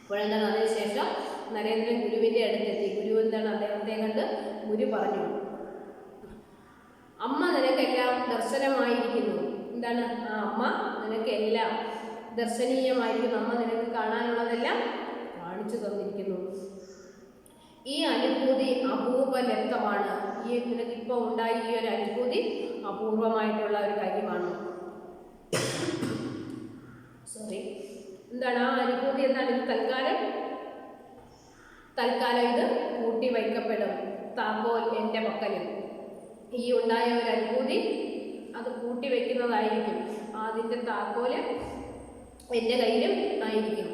അപ്പോഴെന്താണ്, അതിനുശേഷം നരേന്ദ്രൻ ഗുരുവിന്റെ അടുത്തെത്തി. ഗുരു എന്താണ്, അദ്ദേഹത്തെ കണ്ട് ഗുരു പറഞ്ഞു, അമ്മ നിനക്കെല്ലാം ദർശനമായിരിക്കുന്നു. എന്താണ്, ആ അമ്മ നിനക്കെല്ലാം ദർശനീയമായിരിക്കുന്നു. അമ്മ നിനക്ക് കാണാനുള്ളതെല്ലാം കാണിച്ചു തന്നിരിക്കുന്നു. ഈ അനുഭൂതി അപൂർവലബ്ധമാണ്. നിനക്ക് ഇപ്പോൾ ഉണ്ടായ ഈ ഒരു അനുഭൂതി അപൂർവമായിട്ടുള്ള ഒരു കാര്യമാണ്. എന്താണ് ആ അനുഭൂതി? എന്താണ് ഇത്? തൽക്കാലം ഇത് കൂട്ടി വയ്ക്കപ്പെടും. താക്കോൽ എൻ്റെ പക്കലും. ഈ ഉണ്ടായ ഒരു അനുഭൂതി അത് കൂട്ടി വയ്ക്കുന്നതായിരിക്കും. അതിൻ്റെ താക്കോല് എൻ്റെ കയ്യിലും ആയിരിക്കും.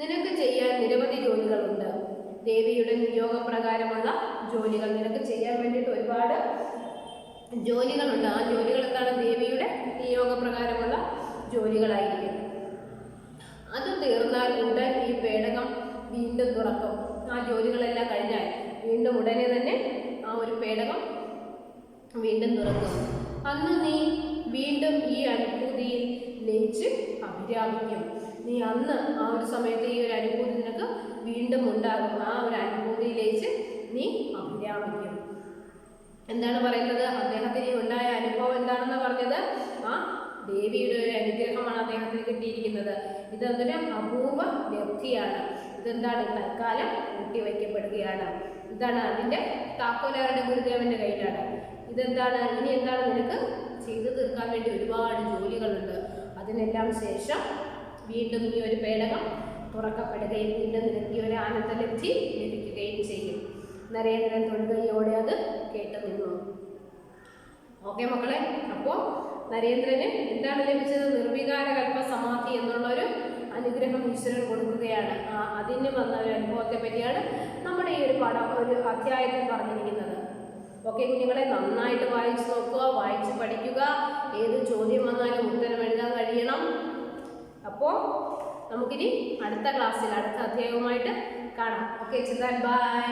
നിനക്ക് ചെയ്യാൻ നിരവധി ജോലികളുണ്ട്. ദേവിയുടെ നിയോഗപ്രകാരമുള്ള ജോലികൾ നിനക്ക് ചെയ്യാൻ വേണ്ടിയിട്ട് ഒരുപാട് ജോലികളുണ്ട്. ആ ജോലികൾ എന്താണ്? ദേവിയുടെ നിയോഗപ്രകാരമുള്ള ജോലികളായിരിക്കും. അത് തീർന്നാൽ ഉടൻ ഈ പേടകം വീണ്ടും തുറക്കും. ആ ജോലികളെല്ലാം കഴിഞ്ഞാൽ വീണ്ടും ഉടനെ തന്നെ ആ ഒരു പേടകം വീണ്ടും തുറക്കും. അന്ന് നീ വീണ്ടും ഈ അനുഭൂതിയിൽ ലയിച്ച് അഭിരാമിക്കും. നീ അന്ന് ആ ഒരു സമയത്ത് ഈ ഒരു അനുഭൂതി നിനക്ക് വീണ്ടും ഉണ്ടാകും. ആ ഒരു അനുഭൂതിയിൽ ലയിച്ച് നീ അഭിരാമിക്കും. എന്താണ് പറയുന്നത്? അദ്ദേഹത്തിന് ഉണ്ടായ അനുഭവം എന്താണെന്ന് പറഞ്ഞത്? ആ ദേവിയുടെ ഒരു അനുഗ്രഹമാണ് അദ്ദേഹത്തിന് കിട്ടിയിരിക്കുന്നത്. ഇതൊരു അപൂർവ ലബ്ധിയാണ്. ഇതെന്താണ്? തൽക്കാലം കൂട്ടിവയ്ക്കപ്പെടുകയാണ്. ഇതാണ് അതിൻ്റെ താക്കോലാരുടെ ഗുരുദേവന്റെ കയ്യിലാണ്. ഇതെന്താണ്? ഇനി എന്താണ്? നിനക്ക് ചെയ്തു തീർക്കാൻ വേണ്ടി ഒരുപാട് ജോലികളുണ്ട്. അതിനെല്ലാം ശേഷം വീണ്ടും ഈ ഒരു പേടകം തുറക്കപ്പെടുകയും വീണ്ടും നിനക്ക് ഒരു ആനന്ദലബ്ധി ലഭിക്കുകയും ചെയ്യും. നരേന്ദ്രൻ തൊഴുകയോടെ അത് കേട്ടു നിന്നു. ഓക്കെ മക്കളെ, അപ്പോൾ നരേന്ദ്രന് എന്താണ് ലഭിച്ചത്? നിർവികാര കൽപ്പ സമാധി എന്നുള്ളൊരു അനുഗ്രഹം ഈശ്വരൻ കൊടുക്കുകയാണ്. അതിന് വന്ന ഒരു അനുഭവത്തെ പറ്റിയാണ് നമ്മുടെ ഈ ഒരു അധ്യായത്തിൽ പറഞ്ഞിരിക്കുന്നത്. ഓക്കെ കുഞ്ഞുങ്ങളെ, നന്നായിട്ട് വായിച്ചു നോക്കുക, വായിച്ച് പഠിക്കുക. ഏത് ചോദ്യം വന്നാലും ഉത്തരം എഴുതാൻ കഴിയണം. അപ്പോൾ നമുക്കിനി അടുത്ത ക്ലാസ്സിൽ അടുത്ത അധ്യായവുമായിട്ട് കാണാം. Okay children, by.